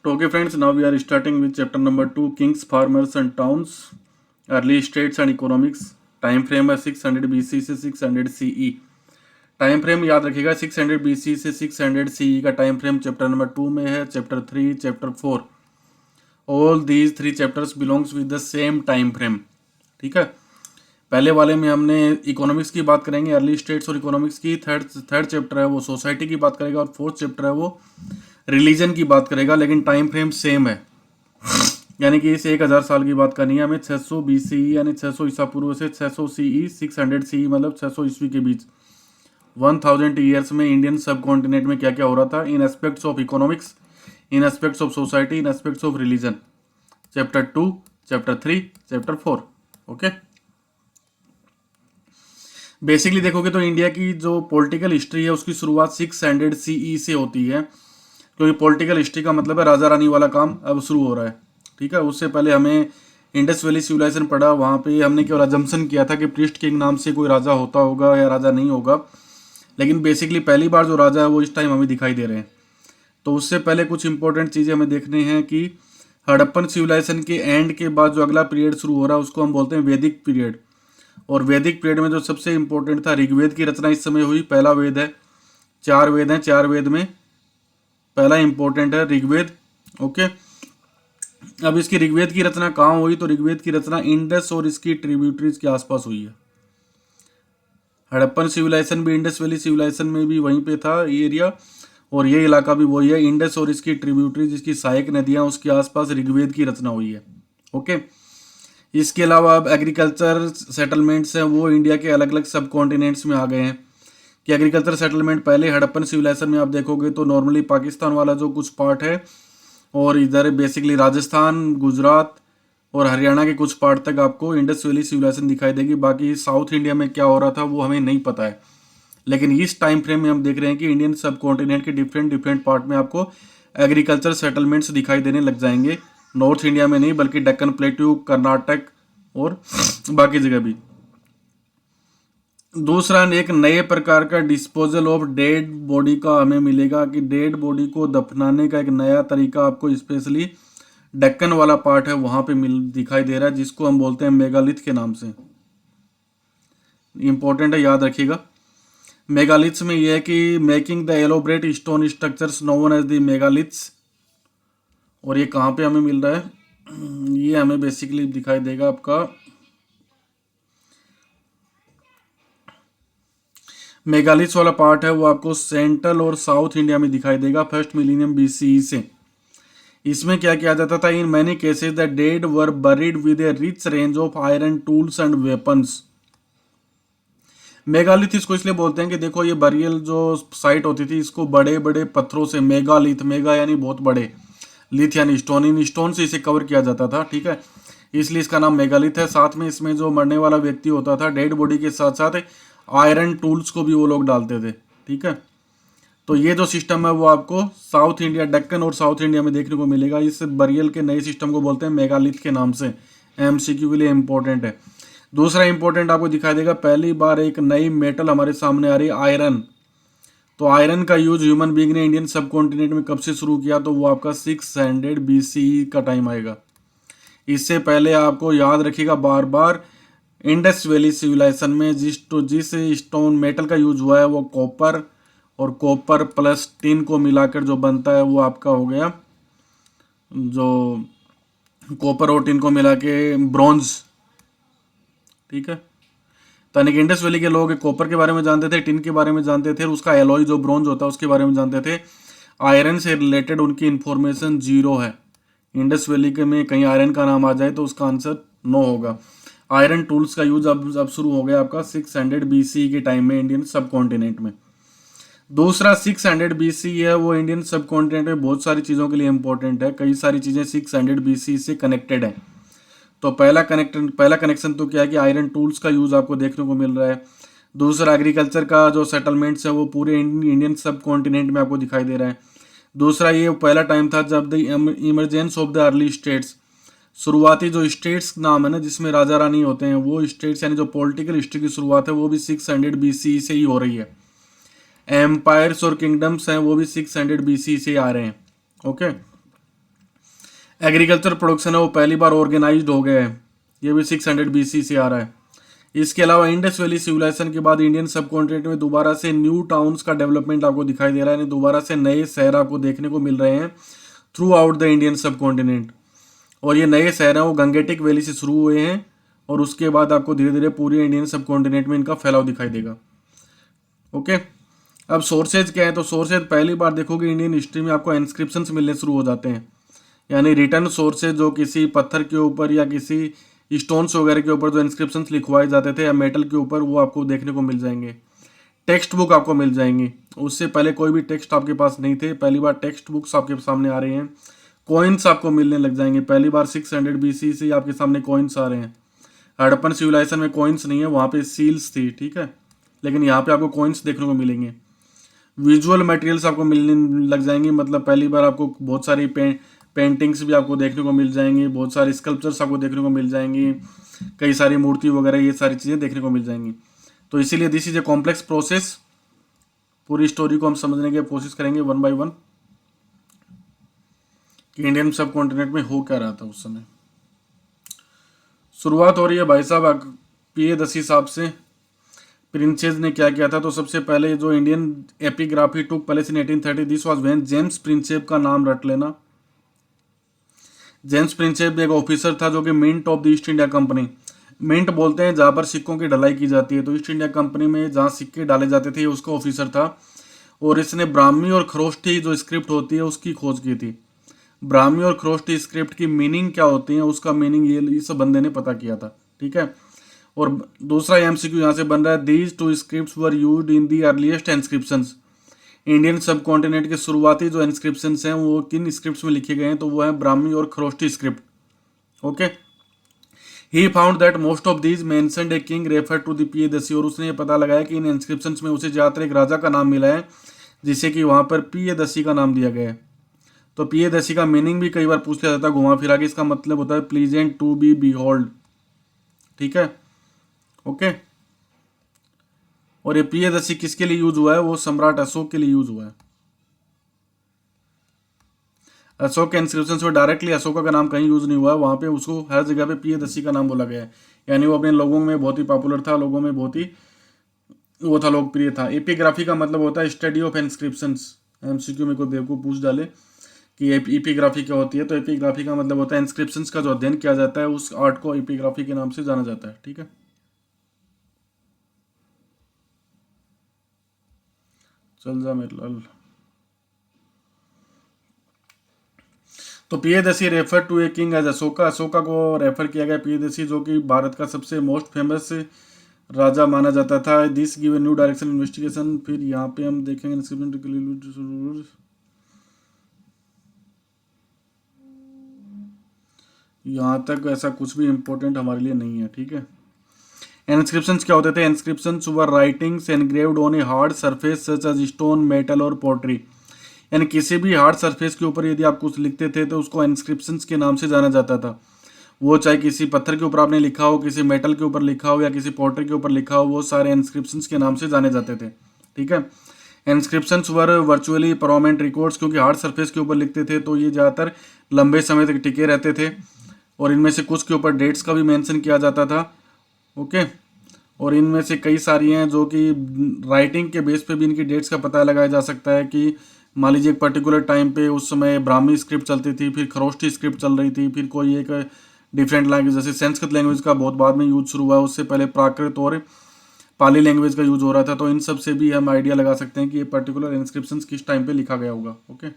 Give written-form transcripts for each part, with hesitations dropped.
Okay, friends, now we are starting with chapter number 2, Kings, Farmers and Towns, Early States and Economics. Time frame है 600 BC से 600 CE। Time frame याद रखिएगा 600 BC से 600 CE का time frame chapter number 2 में है, chapter 3, chapter 4। All these 3 chapters belongs with the same time frame. ठीक है, पहले वाले में हमने इकोनॉमिक्स की बात करेंगे, अर्ली स्टेट्स और इकोनॉमिक्स की। थर्ड चैप्टर है वो सोसाइटी की बात करेगा, और फोर्थ चैप्टर है वो रिलीजन की बात करेगा, लेकिन टाइम फ्रेम सेम है। यानी कि इस 1000 साल की बात करनी है हमें, 600 BCE यानी 600 ईसा पूर्व से 600 CE, 600 CE मतलब 600 ईस्वी के बीच 1000 ईयर्स में इंडियन सब कॉन्टिनेंट में क्या क्या हो रहा था in aspects of economics, in aspects of society, in aspects of religion. Chapter 2, chapter 3, chapter 4। Okay, basically देखोगे तो इंडिया की जो पॉलिटिकल हिस्ट्री है उसकी शुरुआत 600 CE से होती है, क्योंकि पॉलिटिकल हिस्ट्री का मतलब है राजा रानी वाला काम अब शुरू हो रहा है। ठीक है, उससे पहले हमें इंडस वैली सिविलाइजेशन पढ़ा, वहाँ पे हमने केवल अजम्पशन किया था कि प्रीस्ट किंग नाम से कोई राजा होता होगा या राजा नहीं होगा, लेकिन बेसिकली पहली बार जो राजा है वो इस टाइम हमें दिखाई दे रहे हैं। तो उससे पहले कुछ इंपॉर्टेंट चीज़ें हमें देखने हैं कि हड़प्पन सिविलाइजेशन के एंड के बाद जो अगला पीरियड शुरू हो रहा है उसको हम बोलते हैं वैदिक पीरियड। और वैदिक पीरियड में जो सबसे इंपॉर्टेंट था, ऋग्वेद की रचना इस समय हुई। पहला वेद है, 4 वेद हैं, 4 वेद में पहला इंपॉर्टेंट है ऋग्वेद। ओके, अब इसकी ऋग्वेद की रचना कहाँ हुई? तो ऋग्वेद की रचना इंडस और इसकी ट्रिब्यूटरीज के आसपास हुई है। हड़प्पन सिविलाइजेशन भी इंडस वैली सिविलाइजेशन में भी वहीं पे था ये एरिया, और ये इलाका भी वही है। इंडस और इसकी ट्रिब्यूटरीज, इसकी सहायक नदियाँ, उसके आसपास ऋग्वेद की रचना हुई है। ओके, इसके अलावा अब एग्रीकल्चर सेटलमेंट्स हैं वो इंडिया के अलग अलग सब कॉन्टिनेंट्स में आ गए हैं। कि एग्रीकल्चर सेटलमेंट पहले हड़प्पन सिविलाइजेशन में आप देखोगे तो नॉर्मली पाकिस्तान वाला जो कुछ पार्ट है, और इधर बेसिकली राजस्थान, गुजरात और हरियाणा के कुछ पार्ट तक आपको इंडस वैली सिविलाइजेशन दिखाई देगी। बाकी साउथ इंडिया में क्या हो रहा था वो हमें नहीं पता है, लेकिन इस टाइम फ्रेम में हम देख रहे हैं कि इंडियन सब कॉन्टिनेंट के डिफरेंट डिफरेंट पार्ट में आपको एग्रीकल्चर सेटलमेंट्स दिखाई देने लग जाएंगे। नॉर्थ इंडिया में नहीं, बल्कि डेक्कन प्लेट्यू, कर्नाटक और बाकी जगह भी। दूसरा, एक नए प्रकार का डिस्पोजल ऑफ डेड बॉडी का हमें मिलेगा, कि डेड बॉडी को दफनाने का एक नया तरीका आपको स्पेशली डेक्कन वाला पार्ट है वहां पे दिखाई दे रहा है, जिसको हम बोलते हैं मेगालिथ के नाम से। इंपॉर्टेंट है, याद रखिएगा। मेगालिथ्स में यह है कि making the elaborate stone structures known as the megaliths. और ये कहाँ पे हमें मिल रहा है? ये हमें बेसिकली दिखाई देगा आपका मेगालिथ्स वाला पार्ट है वो आपको सेंट्रल और साउथ इंडिया में दिखाई देगा फर्स्ट मिलीनियम BCE से। इसमें क्या किया जाता था? In many cases the dead were buried with A rich range of iron tools and weapons. Megalith इसको इसलिए बोलते हैं कि देखो ये बरियल जो साइट होती थी इसको बड़े बड़े पत्थरों से, मेगालिथ, मेगा यानी बहुत बड़े, लिथ यानी स्टोन, इन स्टोन से इसे कवर किया जाता था। ठीक है, इसलिए इसका नाम मेगालिथ है। साथ में इसमें जो मरने वाला व्यक्ति होता था, डेड बॉडी के साथ साथ आयरन टूल्स को भी वो लोग डालते थे। ठीक है, तो ये जो सिस्टम है वो आपको साउथ इंडिया, डेक्कन और साउथ इंडिया में देखने को मिलेगा। इस बरियल के नए सिस्टम को बोलते हैं मेगालिथ के नाम से। MCQ के लिए इंपॉर्टेंट है। दूसरा इंपॉर्टेंट आपको दिखाई देगा, पहली बार एक नई मेटल हमारे सामने आ रही है, आयरन। तो आयरन का यूज ह्यूमन बीइंग ने इंडियन सब कॉन्टिनेंट में कब से शुरू किया? तो वो आपका 600 BCE का टाइम आएगा। इससे पहले आपको याद रखिएगा बार बार, इंडस वैली सिविलाइजेशन में जिस स्टोन मेटल का यूज हुआ है वो कॉपर, और कॉपर प्लस टिन को मिलाकर जो बनता है वो आपका हो गया, जो कॉपर और टिन को मिला के ब्रॉन्ज। ठीक है, तो यानी कि इंडस वैली के लोग कॉपर के बारे में जानते थे, टिन के बारे में जानते थे, और उसका एलॉय जो ब्रॉन्ज होता है उसके बारे में जानते थे। आयरन से रिलेटेड उनकी इंफॉर्मेशन जीरो है। इंडस वैली के में कहीं आयरन का नाम आ जाए तो उसका आंसर नो होगा। आयरन टूल्स का यूज अब शुरू हो गया आपका 600 BCE के टाइम में इंडियन सब कॉन्टिनेंट में। दूसरा 600 BCE है वो इंडियन सब कॉन्टिनेंट में बहुत सारी चीज़ों के लिए इंपॉर्टेंट है। कई सारी चीज़ें 600 BCE से कनेक्टेड है। तो पहला कनेक्शन तो क्या है कि आयरन टूल्स का यूज आपको देखने को मिल रहा है। दूसरा, एग्रीकल्चर का जो सेटलमेंट्स है वो पूरे इंडियन सब कॉन्टिनेंट में आपको दिखाई दे रहा है। दूसरा, ये पहला टाइम था जब the emergence of the early states, शुरुआती जो स्टेट्स नाम है ना जिसमें राजा रानी होते हैं, वो स्टेट्स यानी जो पॉलिटिकल हिस्ट्री की शुरुआत है वो भी 600 BCE से ही हो रही है। एम्पायर्स और किंगडम्स हैं वो भी 600 BCE से आ रहे हैं। ओके, एग्रीकल्चर प्रोडक्शन है वो पहली बार ऑर्गेनाइज्ड हो गया है, ये भी 600 BC से आ रहा है। इसके अलावा इंडस वैली सिविलाइजेशन के बाद इंडियन सब कॉन्टिनेंट में दोबारा से न्यू टाउन्स का डेवलपमेंट आपको दिखाई दे रहा है, यानी दोबारा से नए शहर आपको देखने को मिल रहे हैं थ्रू आउट द इंडियन सब कॉन्टिनेंट। और ये नए शहर हैं वो गंगेटिक वैली से शुरू हुए हैं और उसके बाद आपको धीरे धीरे पूरे इंडियन सब कॉन्टिनेंट में इनका फैलाव दिखाई देगा। ओके, अब सोर्सेज क्या है, तो सोर्सेज पहली बार देखोगे इंडियन हिस्ट्री में आपको इंस्क्रिप्शंस मिलने शुरू हो जाते हैं, यानी रिटर्न सोर्सेज जो किसी पत्थर के ऊपर या किसी स्टोन्स वगैरह के ऊपर जो इंस्क्रिप्शंस लिखवाए जाते थे या मेटल के ऊपर, वो आपको देखने को मिल जाएंगे। टेक्स्ट बुक आपको मिल जाएंगी, उससे पहले कोई भी टेक्स्ट आपके पास नहीं थे, पहली बार टेक्स्ट बुक्स आपके सामने आ रहे हैं। कॉइन्स आपको मिलने लग जाएंगे, पहली बार 600 BC से आपके सामने कॉइन्स आ रहे हैं। हड़प्पन सिविलाइजेशन में कॉइन्स नहीं है, वहाँ पे सील्स थी, ठीक है, लेकिन यहाँ पे आपको कॉइन्स देखने को मिलेंगे। विजुअल मटेरियल्स आपको मिलने लग जाएंगे, मतलब पहली बार आपको बहुत सारी पेंटिंग्स भी आपको देखने को मिल जाएंगी, बहुत सारी स्कल्पचर्स आपको देखने को मिल जाएंगी, कई सारी मूर्ति वगैरह, ये सारी चीज़ें देखने को मिल जाएंगी। तो इसीलिए this is a complex process. पूरी स्टोरी को हम समझने की कोशिश करेंगे वन बाय वन कि इंडियन सब कॉन्टिनेंट में हो क्या रहा था उस समय। शुरुआत हो रही है भाई साहब P.A. साहब से। प्रिंसेस ने क्या किया था, तो सबसे पहले जो Indian epigraphy took place in 1830, this was when James Prinsep का नाम रट लेना। जेम्स प्रिंसेप एक ऑफिसर था जो कि mint of the East India company, mint बोलते हैं जहाँ पर सिक्कों की ढलाई की जाती है, तो ईस्ट इंडिया कंपनी में जहाँ सिक्के डाले जाते थे उसका ऑफिसर था। और इसने ब्राह्मी और खरोष्ठी जो स्क्रिप्ट होती है उसकी खोज की थी। ब्राह्मी और खरोष्ठी स्क्रिप्ट की मीनिंग क्या होती है, उसका मीनिंग ये इस बंदे ने पता किया था, ठीक है। और दूसरा MCQ यहाँ से बन रहा है, these two scripts were used in the earliest inscriptions. Indian सब कॉन्टिनेंट के शुरुआती जो इंस्क्रिप्शंस हैं वो किन स्क्रिप्ट्स में लिखे गए हैं, तो वो है ब्राह्मी और Kharosthi script. Okay, he found that most of these mentioned a king refer to the P.A. और उसने ये पता लगाया कि इन इंस्क्रिप्शंस में उसे ज़्यादातर एक राजा का नाम मिला है, जिसे कि वहाँ पर P.A. का नाम दिया गया है। तो P.A. का मीनिंग भी कई बार पूछ लिया जाता है घुमा फिरा के, इसका मतलब होता है प्लीजेंट टू बी बिहोल्ड, ठीक है। ओके, और ये P.A. किसके लिए यूज हुआ है, वो सम्राट अशोक के लिए यूज हुआ है। अशोक के इंस्क्रिप्शन में डायरेक्टली अशोका का नाम कहीं यूज नहीं हुआ है, वहाँ पे उसको हर जगह पे P.A. का नाम बोला गया है, यानी वो अपने लोगों में बहुत ही पॉपुलर था, लोगों में बहुत ही वो था, लोकप्रिय था। एपिग्राफी का मतलब होता है स्टडी ऑफ इंस्क्रिप्शंस। MCQ में कोई बेवकूफ पूछ डाले कि एपिग्राफी क्या होती है, तो एपिग्राफी का मतलब होता है इंस्क्रिप्शंस का जो अध्ययन किया जाता है, उस आर्ट को एपिग्राफी के नाम से जाना जाता है, ठीक है। चल जा मेरे लाल। तो P.A. Refer to a king as Ashoka, Ashoka को रेफर किया गया P.A. जो कि भारत का सबसे मोस्ट फेमस राजा माना जाता था। This give a new direction investigation. फिर यहाँ पे हम देखेंगे यहाँ तक ऐसा कुछ भी इंपॉर्टेंट हमारे लिए नहीं है, ठीक है। इंस्क्रिप्शंस क्या होते थे, inscriptions were writings engraved on a hard surface such as stone, metal और पोट्री, यानी किसी भी हार्ड सरफेस के ऊपर यदि आप कुछ लिखते थे तो उसको इंस्क्रिप्शंस के नाम से जाना जाता था। वो चाहे किसी पत्थर के ऊपर आपने लिखा हो, किसी मेटल के ऊपर लिखा हो या किसी पोट्री के ऊपर लिखा हो, वो सारे इंस्क्रिप्शंस के नाम से जाने जाते थे, ठीक है। इंस्क्रिप्शंस वर वर्चुअली परमानेंट रिकॉर्ड्स, क्योंकि हार्ड सरफेस के ऊपर लिखते थे तो ये ज़्यादातर लंबे समय तक टिके रहते थे, और इनमें से कुछ के ऊपर डेट्स का भी मेंशन किया जाता था। ओके, और इनमें से कई सारी हैं जो कि राइटिंग के बेस पे भी इनकी डेट्स का पता लगाया जा सकता है कि मान लीजिए एक पर्टिकुलर टाइम पे उस समय ब्राह्मी स्क्रिप्ट चलती थी, फिर खरोष्ठी स्क्रिप्ट चल रही थी, फिर कोई एक डिफरेंट लैंग्वेज जैसे संस्कृत लैंग्वेज का बहुत बाद में यूज शुरू हुआ, उससे पहले प्राकृत और पाली लैंग्वेज का यूज हो रहा था। तो इन सब से भी हम आइडिया लगा सकते हैं कि ये पर्टिकुलर इंस्क्रिप्शन किस टाइम पे लिखा गया होगा। ओके,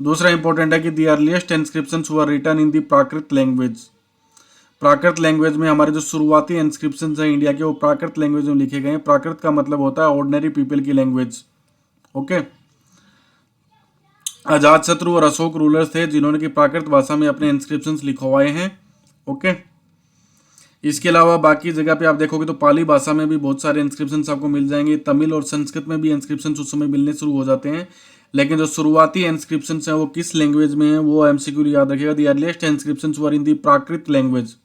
दूसरा इंपॉर्टेंट है कि the earliest inscriptions were written in the Prakrit language. Prakrit language में हमारे जो शुरुआती इंस्क्रिप्शंस हैं इंडिया के, वो प्राकृत लैंग्वेज में लिखे गए हैं। प्राकृत का मतलब होता है ऑर्डिनरी पीपल की लैंग्वेज। ओके, अजात शत्रु और अशोक रूलर्स थे जिन्होंने कि प्राकृत भाषा में अपने इंस्क्रिप्शंस लिखवाए हैं। ओके, इसके अलावा बाकी जगह पे आप देखोगे तो पाली भाषा में भी बहुत सारे इंस्क्रिप्शंस आपको मिल जाएंगे। तमिल और संस्कृत में भी इंस्क्रिप्शंस उस समय मिलने शुरू हो जाते हैं, लेकिन जो शुरुआती इंस्क्रिप्शंस हैं वो किस लैंग्वेज में है वो MCQ याद रखिएगा। दी earliest inscriptions were in the Prakrit language,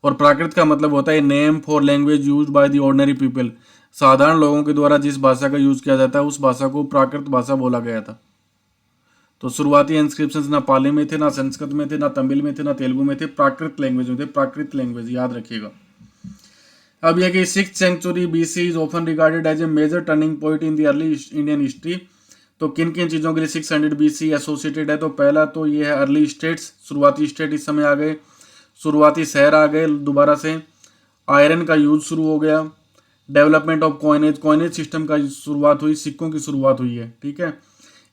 और प्राकृत का मतलब होता है name for language used by the ordinary people. साधारण लोगों के द्वारा जिस भाषा का यूज किया जाता है उस भाषा को प्राकृत भाषा बोला गया था। तो शुरुआती इंस्क्रिप्शंस ना पाली में थे, ना संस्कृत में थे, ना तमिल में थे, ना तेलुगु में थे, प्राकृत लैंग्वेज में थे। प्राकृत लैंग्वेज याद रखिएगा। अब यह कि 6th century BC is often regarded as a major turning point in the early Indian history. तो किन किन चीज़ों के लिए 600 बीसी एसोसिएटेड है? तो पहला तो ये है अर्ली स्टेट्स, शुरुआती स्टेट इस समय आ गए, शुरुआती शहर आ गए दोबारा से, आयरन का यूज शुरू हो गया, डेवलपमेंट ऑफ कॉइनेज सिस्टम का शुरुआत हुई, सिक्कों की शुरुआत हुई है, ठीक है।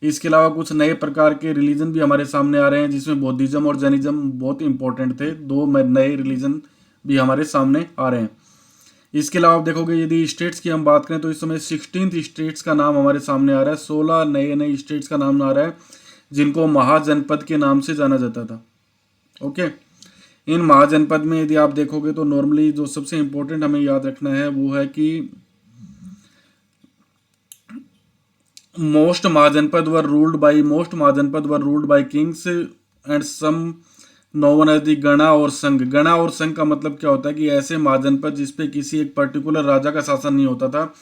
इसके अलावा कुछ नए प्रकार के रिलीजन भी हमारे सामने आ रहे हैं, जिसमें बौद्धिज्म और जैनिज्म बहुत इंपॉर्टेंट थे। दो नए रिलीजन भी हमारे सामने आ रहे हैं। इसके अलावा आप देखोगे यदि स्टेट्स की हम बात करें तो इस समय 16 स्टेट्स का नाम हमारे सामने आ रहा है। 16 नए नए स्टेट्स का नाम आ रहा है जिनको महाजनपद के नाम से जाना जाता था। ओके, इन महाजनपद में यदि आप देखोगे तो नॉर्मली जो सबसे इंपॉर्टेंट हमें याद रखना है वो है कि most mahajanapada were ruled by kings and some known as the gana or संघ। गणा और संघ का मतलब क्या होता है कि ऐसे महाजनपद जिसपे किसी एक पर्टिकुलर राजा का शासन नहीं होता था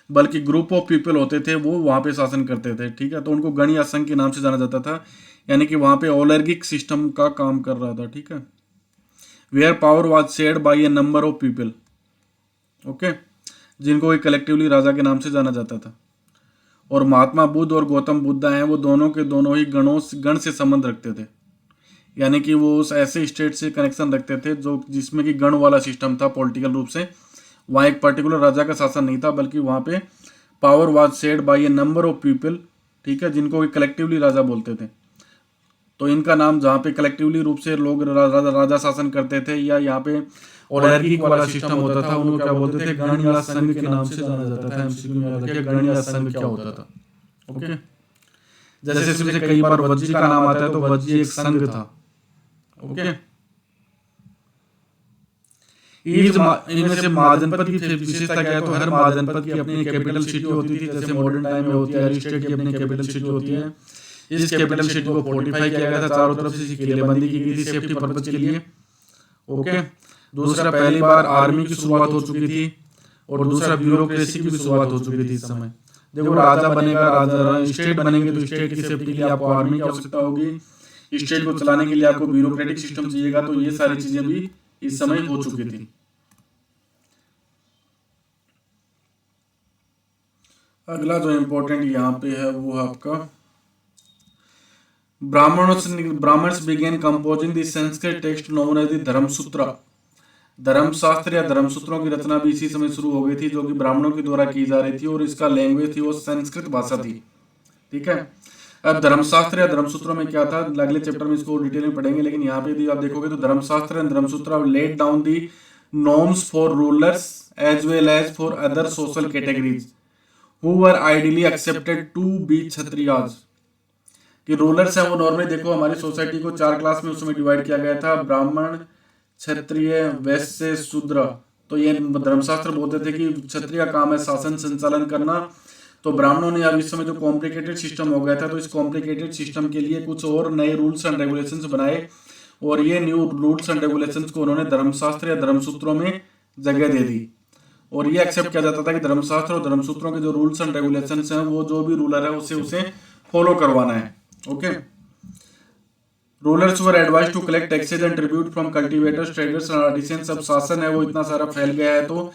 बल्कि ग्रुप ऑफ पीपल होते थे, वो वहां पे शासन करते थे, ठीक है। तो उनको गण या संघ के नाम से जाना जाता था, यानी कि वहां पे ओलर्गिक सिस्टम का काम कर रहा था, ठीक है। Where power was shared by a number of people, okay, जिनको कलेक्टिवली राजा के नाम से जाना जाता था। और महात्मा बुद्ध और गौतम बुद्धा हैं, वो दोनों के दोनों ही गण से संबंध रखते थे, यानी कि वो उस ऐसे स्टेट से कनेक्शन रखते थे जो जिसमें कि गण वाला सिस्टम था पॉलिटिकल रूप से। वहाँ एक पर्टिकुलर राजा का शासन नहीं था बल्कि वहाँ पे power was shared by A number of people, ठीक है, जिनको कलेक्टिवली राजा बोलते थे। तो इनका नाम जहाँ पे कलेक्टिवली रूप से लोग राजा शासन करते थे या यहाँ पे ओलिगार्किक वाला सिस्टम होता था, उनको क्या बोलते थे? गण या संघ के नाम से जाना जाता था। एमसीक्यू में याद रखिए, गण या संघ क्या होता था, ओके। जैसे इसमें कई बार वज्जी का नाम आता है तो वज्जी एक संघ था, ओके। इनमें से महाजनपद की विशेषता क्या है? तो हर महाजनपद की अपनी कैपिटल सिटी होती थी, जैसे मॉडर्न टाइम में होती है, हर स्टेट की अपनी कैपिटल सिटी होती है। इस कैपिटल सिटी को फोर्टिफाई किया गया था, चारों तरफ से किलेबंदी की गई थी सेफ्टी पर्पज के लिए, ओके। दूसरा, पहली बार आर्मी की शुरुआत हो चुकी थी और दूसरा ब्यूरोक्रेसी की भी शुरुआत हो चुकी थी। इस समय देखो, राजा बनेगा, राजा स्टेट बनेंगे तो स्टेट की सेफ्टी के लिए आपको आर्मी की आवश्यकता होगी, स्टेट को चलाने के लिए आपको ब्यूरोक्रेटिक सिस्टम चाहिएगा। तो ये सारी चीजें भी इस समय हो चुकी थी। अगला जो इंपॉर्टेंट यहाँ पे है वो है आपका Brahmans began composing the Sanskrit text known as the Dharmasutra. Dharmashastra या धर्मसूत्रों की रचना भी इसी समय शुरू हो गई थी, जो कि ब्राह्मणों के द्वारा की जा रही थी और इसका लैंग्वेज थी वो संस्कृत भाषा थी, ठीक है। अब धर्मशास्त्र या धर्मसूत्रों में क्या था, अगले चैप्टर में इसको डिटेल में पढ़ेंगे, लेकिन यहाँ पे यदि आप देखोगे तो Dharmashastra and Dharmasutra laid down the norms for rulers as well as for other social categories who were ideally expected to be Kshatriyas. कि रूलर्स हैं वो नॉर्मली देखो हमारी सोसाइटी को 4 क्लास में उस समय डिवाइड किया गया था, ब्राह्मण, क्षत्रिय, वैश्य, शूद्र। तो ये धर्मशास्त्र बोलते थे कि क्षत्रिय का काम है शासन संचालन करना। तो ब्राह्मणों ने अब इस समय जो कॉम्प्लिकेटेड सिस्टम हो गया था, तो इस कॉम्प्लिकेटेड सिस्टम के लिए कुछ और नए रूल्स एंड रेगुलेशंस बनाए और ये न्यू रूल्स एंड रेगुलेशंस को उन्होंने धर्मशास्त्र या धर्मसूत्रों में जगह दे दी। और ये एक्सेप्ट किया जाता था कि धर्मशास्त्र और धर्मसूत्रों के जो रूल्स एंड रेगुलेशंस हैं वो जो भी रूलर है उसे फॉलो करवाना है, okay. Rulers were advised to collect taxes and tribute from cultivators, traders and artisans. अब शासन है वो इतना सारा फैल गया है तो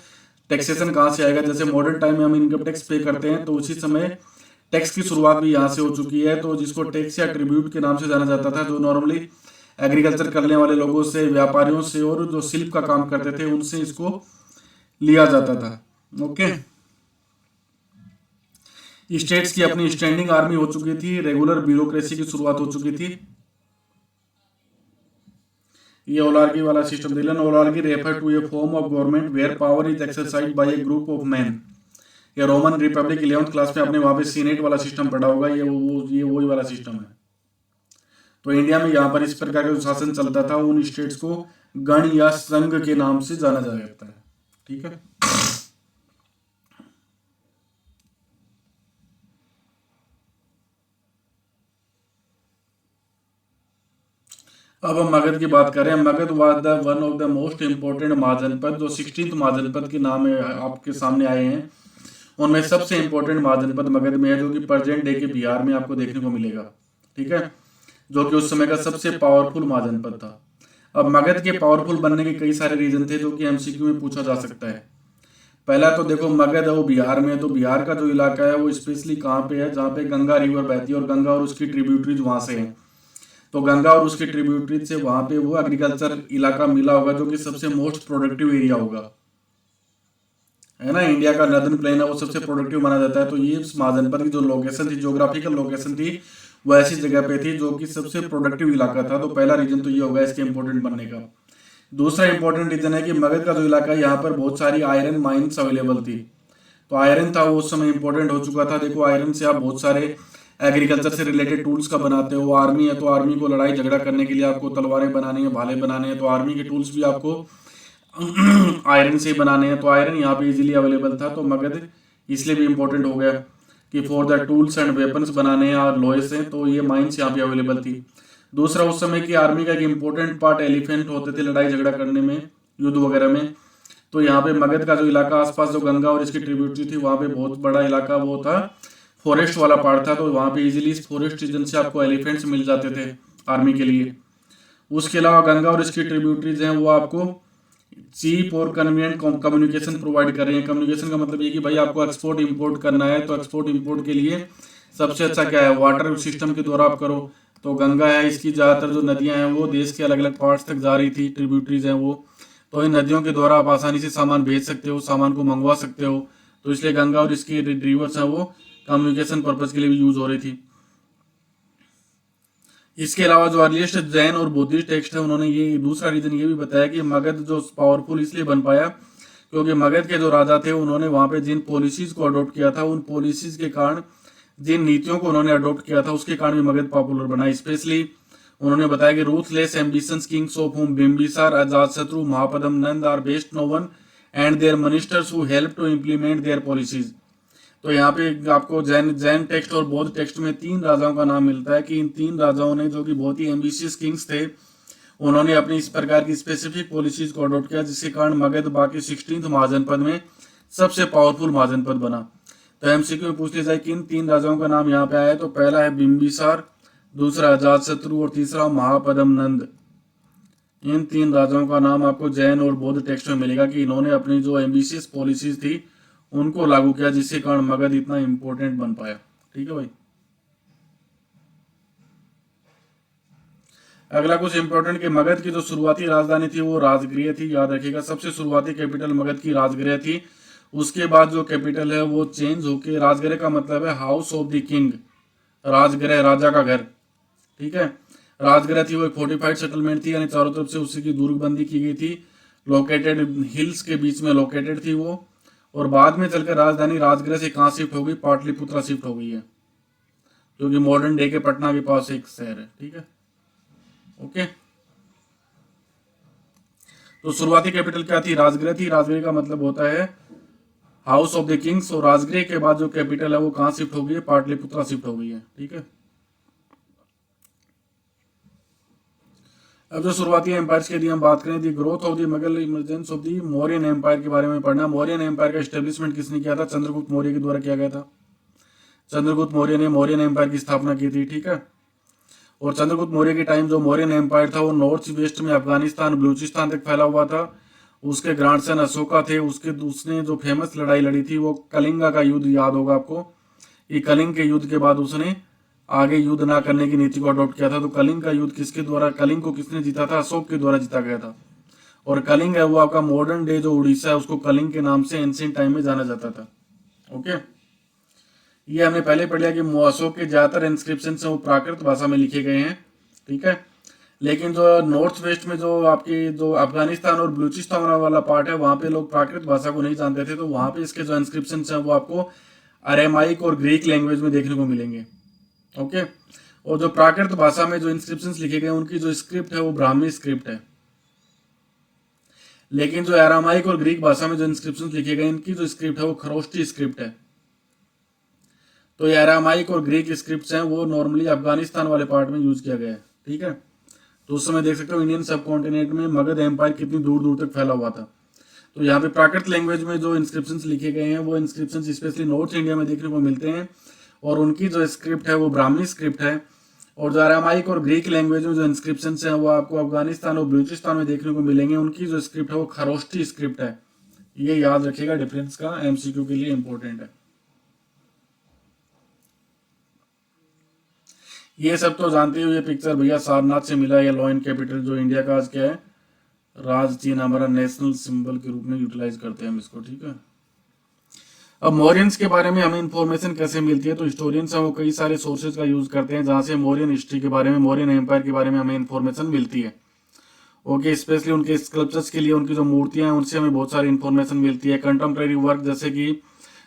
टैक्सेशन कहाँ से आएगा? जैसे मॉडर्न टाइम में हम इनकम टैक्स पे करते हैं, तो उसी समय टैक्स की शुरुआत भी यहाँ से हो चुकी है। तो जिसको टैक्स या ट्रिब्यूट के नाम से जाना जाता था, जो नॉर्मली एग्रीकल्चर करने वाले लोगों से, व्यापारियों से और जो शिल्प का काम करते थे उनसे इसको लिया जाता था, ओके। स्टेट्स की अपनी स्टैंडिंग आर्मी हो चुकी थी, रेगुलर ब्यूरोक्रेसी की शुरुआत हो चुकी थी। ये ओलार्की वाला सिस्टम दिलन oligarchy refer to a form of government where power is exercised by a group of man. ये रोमन रिपब्लिक 11th क्लास में आपने वहां पे सीनेट वाला सिस्टम पढ़ा होगा, ये वही वाला सिस्टम है। तो इंडिया में यहाँ पर इस प्रकार का जो शासन चलता था उन स्टेट्स को गण या संघ के नाम से जाना जाता है, ठीक है। अब हम मगध की बात करें। Magadha was the one of the most important mahajanapada, जो 16th महाजनपद के नाम आपके सामने आए हैं। उनमें सबसे इंपॉर्टेंट महाजनपद मगध में है, जो कि प्रेजेंट डे के बिहार में आपको देखने को मिलेगा। ठीक है, जो कि उस समय का सबसे पावरफुल महाजनपद था। अब मगध के पावरफुल बनने के कई सारे रीजन थे, जो कि एमसीक्यू में पूछा जा सकता है। पहला तो देखो, मगध है वो बिहार में है, तो बिहार का जो इलाका है वो स्पेशली कहाँ पे है, जहाँ पे गंगा रिवर बहती है और गंगा और उसकी ट्रिब्यूटरीज वहां से है। तो गंगा और उसकी ट्रिब्यूटरीज से वहां पे वो एग्रीकल्चर इलाका मिला होगा, जो कि सबसे मोस्ट प्रोडक्टिव एरिया होगा, है ना। इंडिया का नर्दर्न प्लेन है वो सबसे प्रोडक्टिव माना जाता है। तो ये महाजनपद की जो लोकेशन थी, ज्योग्राफिकल लोकेशन थी, वो ऐसी जगह पे थी जो कि सबसे प्रोडक्टिव इलाका था। तो पहला रीजन तो ये होगा इसके इंपॉर्टेंट बनने का। दूसरा इंपॉर्टेंट रीजन है कि मगध का जो इलाका है, यहाँ पर बहुत सारी आयरन माइंस अवेलेबल थी। तो आयरन था वो उस समय इंपॉर्टेंट हो चुका था। देखो, आयरन से आप बहुत सारे एग्रीकल्चर से रिलेटेड टूल्स का बनाते हो। आर्मी है तो आर्मी को लड़ाई झगड़ा करने के लिए आपको तलवारें बनानी है, भाले बनाने हैं, तो आर्मी के टूल्स भी आपको आयरन से बनाने हैं। तो आयरन यहाँ पे इजीली अवेलेबल था। तो मगध इसलिए भी इंपॉर्टेंट हो गया कि for the tools and weapons बनाने हैं और लोहे से, तो ये माइंस यहाँ पे अवेलेबल थी। दूसरा, उस समय की आर्मी का एक इंपॉर्टेंट पार्ट एलिफेंट होते थे लड़ाई झगड़ा करने में, युद्ध वगैरह में। तो यहाँ पे मगध का जो इलाका आसपास जो गंगा और इसकी ट्रिब्यूटरी थी, वहाँ पे बहुत बड़ा इलाका वो था, फॉरेस्ट वाला पार्ट था। तो वहाँ पे इजीली इस फॉरेस्ट रीजन से आपको एलिफेंट्स मिल जाते थे आर्मी के लिए। उसके अलावा गंगा और इसकी ट्रिब्यूटरीज हैं वो आपको चीप और कन्वीनियंट कम्युनिकेशन प्रोवाइड कर रही है। कम्युनिकेशन का मतलब ये कि भाई आपको एक्सपोर्ट इंपोर्ट करना है, तो एक्सपोर्ट इंपोर्ट के लिए सबसे अच्छा क्या है, वाटर सिस्टम के द्वारा आप करो। तो गंगा है, इसकी ज़्यादातर जो नदियां हैं वो देश के अलग अलग पार्ट्स तक जा रही थी, ट्रिब्यूटरीज हैं वो। तो इन नदियों के द्वारा आप आसानी से सामान भेज सकते हो, सामान को मंगवा सकते हो। तो इसलिए गंगा और इसकी रिवर्स हैं वो कम्युनिकेशन पर्पज के लिए भी यूज हो रही थी। इसके अलावा जो अर्लीस्ट जैन और बुद्धिस्ट टेक्स्ट है, उन्होंने ये दूसरा रीजन ये भी बताया कि मगध जो पावरफुल इसलिए बन पाया क्योंकि मगध के जो राजा थे उन्होंने वहां पे जिन पॉलिसीज को अडॉप्ट किया था, उन पॉलिसीज के कारण, जिन नीतियों को उन्होंने अडॉप्ट किया था, उसके कारण भी मगध पॉपुलर बना। स्पेशली उन्होंने बताया कि ruthless ambitions kings of whom Bimbisara, Ajatashatru, Mahapadma Nanda are best known वन and their ministers who help to implement their policies. तो यहाँ पे आपको जैन जैन टेक्स्ट और बौद्ध टेक्स्ट में तीन राजाओं का नाम मिलता है कि इन तीन राजाओं ने, जो कि बहुत ही एम्बिशियस किंग्स थे, उन्होंने अपनी इस प्रकार की स्पेसिफिक पॉलिसीज को अडॉप्ट किया, जिसके कारण मगध बाकी 16th महाजनपद में सबसे पावरफुल महाजनपद बना। तो एमसीक्यू में पूछ लिया जाए कि इन तीन राजाओं का नाम यहाँ पे आया है, तो पहला है बिम्बिसार, दूसरा अजातशत्रु और तीसरा महापद्म नंद। इन तीन राजाओं का नाम आपको जैन और बौद्ध टेक्स्ट में मिलेगा कि इन्होंने अपनी जो एम्बिशियस पॉलिसीज थी उनको लागू किया, जिसके कारण मगध इतना इंपॉर्टेंट बन पाया। ठीक है भाई। अगला कुछ इंपॉर्टेंट कि मगध की जो शुरुआती राजधानी थी वो राजगृह थी, याद रखिएगा। सबसे शुरुआती कैपिटल मगध की राजगृह थी। उसके बाद जो कैपिटल है वो चेंज होके, राजगृह का मतलब है house of the king, Rajgriha राजा का घर। ठीक है, राजगृह थी वो एक फोर्टिफाइड सेटलमेंट थी, यानी चारों तरफ से उसी की दूरबंदी की गई थी, लोकेटेड हिल्स के बीच में लोकेटेड थी वो। और बाद में चलकर राजधानी राजगृह से कहाँ शिफ्ट हो गई, पाटलिपुत्रा शिफ्ट हो गई है, जो कि मॉडर्न डे के पटना के पास एक शहर है। ठीक है, ओके। तो शुरुआती कैपिटल क्या थी, राजगृह थी। राजगृह का मतलब होता है हाउस ऑफ द किंग्स, और राजगृह के बाद जो कैपिटल है वो कहाँ शिफ्ट हो गई है, पाटलिपुत्रा शिफ्ट हो गई है। ठीक है, अब जो शुरुआती एम्पायर्स के लिए हम बात करें, the growth of the Mughal emergence of the Mauryan empire के बारे में पढ़ना। मौर्यन एम्पायर का एस्टेब्लिशमेंट किसने किया था, चंद्रगुप्त मौर्य के द्वारा किया गया था। चंद्रगुप्त मौर्य ने मौर्यन एम्पायर की स्थापना की थी। ठीक है, और चंद्रगुप्त मौर्य के टाइम जो मौर्यन एम्पायर था वो नॉर्थ वेस्ट में अफगानिस्तान, बलूचिस्तान तक फैला हुआ था। उसके ग्रांडसन अशोका थे, उसने जो फेमस लड़ाई लड़ी थी वो कलिंगा का युद्ध, याद होगा आपको। ये कलिंग के युद्ध के बाद उसने आगे युद्ध ना करने की नीति को अडॉप्ट किया था। तो कलिंग का युद्ध किसके द्वारा, कलिंग को किसने जीता था, अशोक के द्वारा जीता गया था। और कलिंग है वो आपका मॉडर्न डे जो उड़ीसा है उसको कलिंग के नाम से एंशिएंट टाइम में जाना जाता था। ओके, ये हमने पहले पढ़ लिया कि अशोक के ज्यादातर इंस्क्रिप्शन वो प्राकृत भाषा में लिखे गए हैं। ठीक है, लेकिन जो नॉर्थ वेस्ट में जो आपकी जो अफगानिस्तान और बलूचिस्तान वाला पार्ट है वहां पे लोग प्राकृत भाषा को नहीं जानते थे, तो वहां पे इसके जो इंस्क्रिप्शन हैं वो आपको अरेमाइक और ग्रीक लैंग्वेज में देखने को मिलेंगे। ओके, और जो प्राकृत भाषा में जो इंस्क्रिप्शंस लिखे गए उनकी जो स्क्रिप्ट है वो ब्राह्मी स्क्रिप्ट है। लेकिन जो अरामाइक और ग्रीक भाषा में जो इंस्क्रिप्शंस लिखे गए इनकी जो स्क्रिप्ट है वो खरोष्टी स्क्रिप्ट है। तो ये अरामाइक और ग्रीक स्क्रिप्ट्स हैं वो नॉर्मली अफगानिस्तान वाले पार्ट में यूज किया गया है। ठीक है, तो उस समय देख सकते हो इंडियन सब कॉन्टिनेंट में मगध एम्पायर कितनी दूर दूर तक फैला हुआ था। तो यहाँ पे प्राकृत लैंग्वेज में जो इंस्क्रिप्शंस लिखे गए हैं वो इंस्क्रिप्शंस स्पेशली नॉर्थ इंडिया में देखने को मिलते हैं, और उनकी जो स्क्रिप्ट है वो ब्राह्मी स्क्रिप्ट है। और जो अरामाइक और ग्रीक लैंग्वेज में जो इंस्क्रिप्शंस हैं वो आपको अफगानिस्तान और बलूचिस्तान में देखने को मिलेंगे, उनकी जो स्क्रिप्ट है वो खरोष्टी स्क्रिप्ट है। ये याद रखिएगा, डिफरेंस का एमसीक्यू के लिए इंपॉर्टेंट है। ये सब तो जानते हो, ये पिक्चर भैया सारनाथ से मिला है, लॉयन कैपिटल जो इंडिया का आज क्या है, राज चिन्ह, हमारा नेशनल सिंबल के रूप में यूटिलाइज करते हैं हम इसको, ठीक है। अब मौर्यंस के बारे में हमें इंफॉर्मेशन कैसे मिलती है, तो हिस्टोरियंस हैं वो कई सारे सोर्सेज का यूज करते हैं जहां से मौर्यन हिस्ट्री के बारे में, मौर्यन एम्पायर के बारे में हमें इंफॉर्मेशन मिलती है। ओके, स्पेशली उनके स्कल्पचर्स के लिए, उनकी जो मूर्तियां हैं उनसे हमें बहुत सारी इंफॉर्मेशन मिलती है। कंटेम्प्रेरी वर्क जैसे कि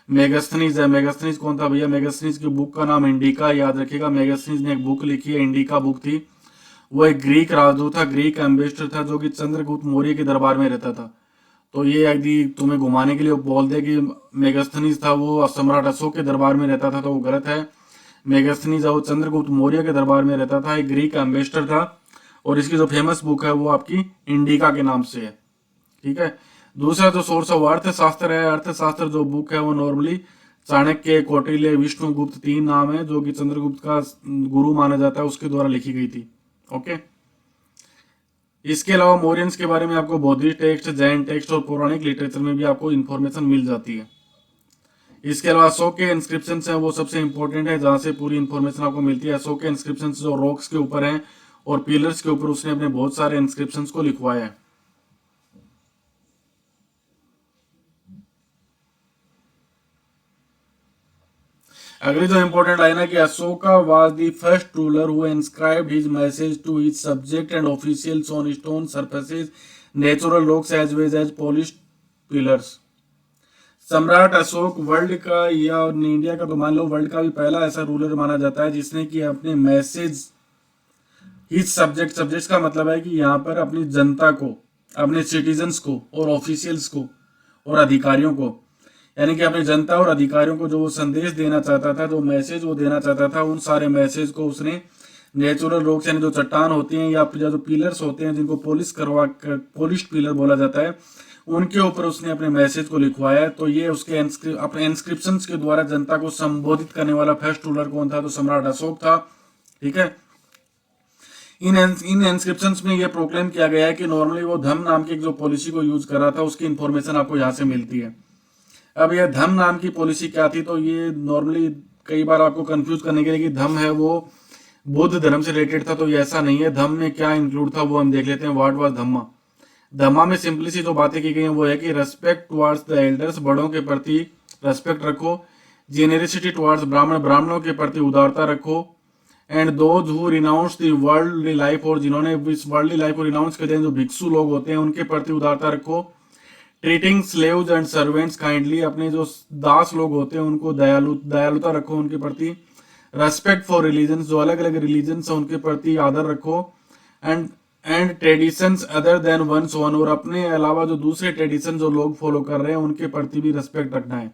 मेगास्थनीज है। मेगास्थनीज कौन था भैया, मेगास्थनीज की बुक का नाम इंडिका, याद रखिएगा। मेगास्थनीज ने एक बुक लिखी है, इंडिका बुक थी। वो एक ग्रीक राजदूत था, ग्रीक एम्बेसडर था, जो कि चंद्रगुप्त मौर्य के दरबार में रहता था। तो ये यदि तुम्हें घुमाने के लिए बोल दे कि मेगास्थनीज था वो सम्राट अशोक के दरबार में रहता था, तो वो गलत है। मेगास्थनीज वो चंद्रगुप्त मौर्य के दरबार में रहता था, एक ग्रीक एम्बेसडर था, और इसकी जो फेमस बुक है वो आपकी इंडिका के नाम से है, ठीक है। दूसरा जो सोर्स है वो अर्थशास्त्र है। अर्थशास्त्र जो बुक है वो नॉर्मली चाणक्य, कौटिल्य, विष्णुगुप्त, 3 नाम है, जो कि चंद्रगुप्त का गुरु माना जाता है, उसके द्वारा लिखी गई थी। ओके, इसके अलावा मौर्यंस के बारे में आपको बौद्धिस्ट टेक्स्ट, जैन टेक्स्ट और पौराणिक लिटरेचर में भी आपको इन्फॉर्मेशन मिल जाती है। इसके अलावा अशोक के इंस्क्रिप्शन हैं वो सबसे इंपॉर्टेंट है, जहां से पूरी इन्फॉर्मेशन आपको मिलती है। अशोक के इंस्क्रिप्शन जो रॉक्स के ऊपर हैं और पिलर्स के ऊपर उसने अपने बहुत सारे इंस्क्रिप्शन को लिखवाया है। अगली जो इंपॉर्टेंट लाइन है कि Ashoka was the first ruler who inscribed his message to his subject and officials on stone surfaces, natural rocks as well as polished pillars. सम्राट अशोक वर्ल्ड का या इंडिया का तो मान लो वर्ल्ड का भी पहला ऐसा रूलर माना जाता है जिसने कि अपने मैसेज, हिज सब्जेक्ट, सब्जेक्ट्स का मतलब है कि यहाँ पर अपनी जनता को, अपने सिटीजन्स को और ऑफिशियल्स को और अधिकारियों को, यानी कि अपनी जनता और अधिकारियों को जो वो संदेश देना चाहता था, जो मैसेज वो देना चाहता था, उन सारे मैसेज को उसने नेचुरल रॉक्स यानी जो चट्टान होती हैं या जो पिलर्स होते हैं जिनको पॉलिश्ड पिलर बोला जाता है, उनके ऊपर उसने अपने मैसेज को लिखवाया है। तो ये उसके अपने इंस्क्रिप्शंस के द्वारा जनता को संबोधित करने वाला फर्स्ट रूलर कौन था, तो सम्राट अशोक था, ठीक है। इन इंस्क्रिप्शंस में यह प्रोक्लेम किया गया है कि नॉर्मली वो धम नाम की जो पॉलिसी को यूज कर रहा था, उसकी इंफॉर्मेशन आपको यहाँ से मिलती है। अब यह धम नाम की पॉलिसी क्या थी, तो ये नॉर्मली कई बार आपको कंफ्यूज करने के लिए कि धम है वो बुद्ध धर्म से रिलेटेड था, तो ये ऐसा नहीं है। धम में क्या इंक्लूड था वो हम देख लेते हैं। व्हाट वाज धम्मा। धम्मा में सिंपली सी जो बातें की गई हैं वो है कि रेस्पेक्ट टुवर्ड्स द एल्डर्स, बड़ों के प्रति रेस्पेक्ट रखो। जेनरसिटी टुवर्ड्स ब्राह्मण, ब्राह्मणों के प्रति उदारता रखो। And those who renounce the worldly life, और जिन्होंने इस वर्ल्डली लाइफ को रिनाउंस करते हैं, जो भिक्षु लोग होते हैं, उनके प्रति उदारता रखो। Treating slaves and servants kindly, अपने जो दास लोग होते हैं उनको दयालुता रखो उनके प्रति। रेस्पेक्ट फॉर रिलीजन, जो अलग अलग रिलीजन है उनके प्रति आदर रखो। And traditions other than one's own, और अपने अलावा जो दूसरे ट्रेडिशन जो लोग फॉलो कर रहे हैं उनके प्रति भी रेस्पेक्ट रखना है।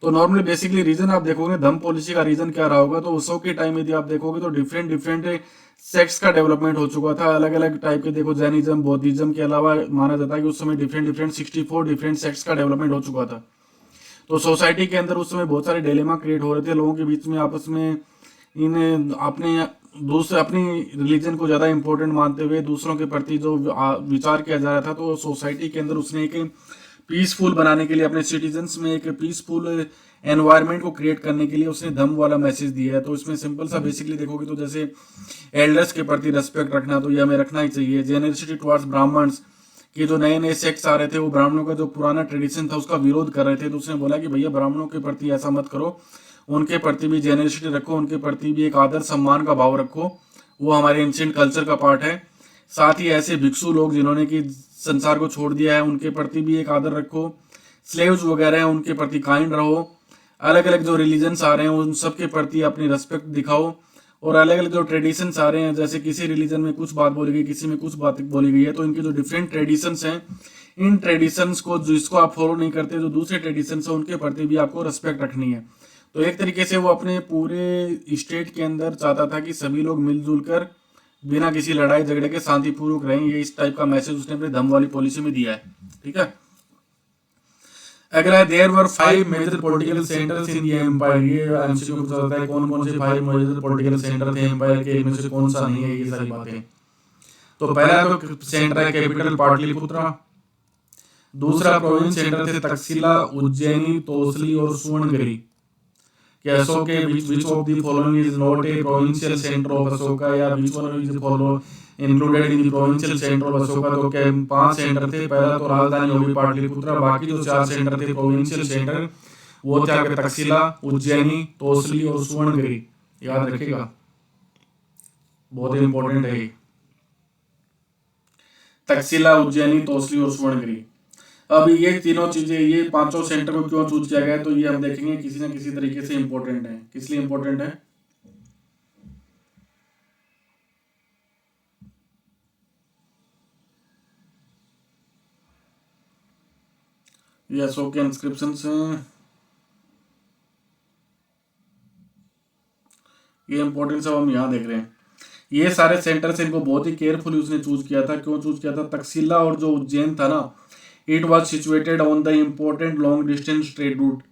तो नॉर्मली बेसिकली रीजन आप देखोगे धम्म पॉलिसी का रीजन क्या रहा होगा, तो उसो के टाइम यदि आप देखोगे तो डिफरेंट सेक्ट्स का डेवलपमेंट हो चुका था। अलग अलग टाइप के, देखो जैनिज्म, बौद्धिज्म के अलावा माना जाता है कि उस समय डिफरेंट 64 डिफरेंट सेक्ट्स का डेवलपमेंट हो चुका था। तो सोसाइटी के अंदर उस समय बहुत सारे डिलेमा क्रिएट हो रहे थे लोगों के बीच में, आपस में इन अपनी रिलीजन को ज्यादा इंपॉर्टेंट मानते हुए दूसरों के प्रति जो विचार किया जा रहा था, तो सोसाइटी के अंदर उसने एक पीसफुल बनाने के लिए, अपने सिटीजन्स में एक पीसफुल एनवायरनमेंट को क्रिएट करने के लिए उसने धम्म वाला मैसेज दिया है। तो इसमें सिंपल सा बेसिकली देखोगे तो जैसे एल्डर्स के प्रति रेस्पेक्ट रखना, तो ये हमें रखना ही चाहिए। जेनरसिटी टुवर्ड्स ब्राह्मण्स, कि जो नए नए सेक्ट्स आ रहे थे वो ब्राह्मणों का जो पुराना ट्रेडिशन था उसका विरोध कर रहे थे, तो उसने बोला कि भैया ब्राह्मणों के प्रति ऐसा मत करो, उनके प्रति भी जेनरसिटी रखो, उनके प्रति भी एक आदर सम्मान का भाव रखो, वो हमारे एंशिएंट कल्चर का पार्ट है। साथ ही ऐसे भिक्षु लोग जिन्होंने कि संसार को छोड़ दिया है उनके प्रति भी एक आदर रखो। स्लेव्स वगैरह हैं उनके प्रति काइंड रहो। अलग अलग जो रिलीजन्स आ रहे हैं उन सब के प्रति अपनी रेस्पेक्ट दिखाओ। और अलग अलग जो ट्रेडिशंस आ रहे हैं, जैसे किसी रिलीजन में कुछ बात बोली गई, किसी में कुछ बात बोली गई है, तो इनके जो डिफरेंट ट्रेडिशंस हैं, इन ट्रेडिशंस को जिसको आप फॉलो नहीं करते, जो दूसरे ट्रेडिशंस हैं उनके प्रति भी आपको रेस्पेक्ट रखनी है। तो एक तरीके से वो अपने पूरे स्टेट के अंदर चाहता था कि सभी लोग मिलजुल कर बिना किसी लड़ाई झगड़े के शांतिपूर्वक रहें। ये इस टाइप का मैसेज उसने अपने धम्म वाली पॉलिसी में दिया है, ठीक है। अगला है there were 5 major political centres in the empire. ये एमसीक्यू में पूछा जाता है कौन कौन से 5 मेजर पॉलिटिकल सेंटर थे एम्पायर के, इनमें से कौन सा नहीं है, ये सारी बातें। तो पहला तो सेंटर है कैपिटल पाटलिपुत्रा, दूसरा प्रोविंस सेंटर थे तक्षशिला, उज्जैनी, तोसली और सुवर्णगिरी। कि अशोक के which of the following is not a provincial center of Ashoka, या which one is the follow included in the provincial center of Ashoka। तो क्या 5 सेंटर थे, पहला तो राजधानी होगी पाटलिपुत्रा, बाकी जो 4 सेंटर थे प्रोविंशियल सेंटर वो थे आपके तक्षशिला, उज्जैनी, तोसली और सुवर्णगिरी। याद रखिएगा, बहुत इंपॉर्टेंट है ये, तक्षशिला, उज्जैनी, तोसली और सुवर्णगिरी। अब ये तीनों चीजें, ये पांचों सेंटर को क्यों चूज किया गया है, तो ये हम देखेंगे किसी ना किसी तरीके से इंपॉर्टेंट है। किस लिए इंपॉर्टेंट है, ये अशोक के इंस्क्रिप्शन से, ये इंपॉर्टेंट सब हम यहाँ देख रहे हैं। ये सारे सेंटर से इनको बहुत ही केयरफुली उसने चूज किया था। क्यों चूज किया था, तक्षशिला और जो उज्जैन था ना, it was situated on the important long distance trade route,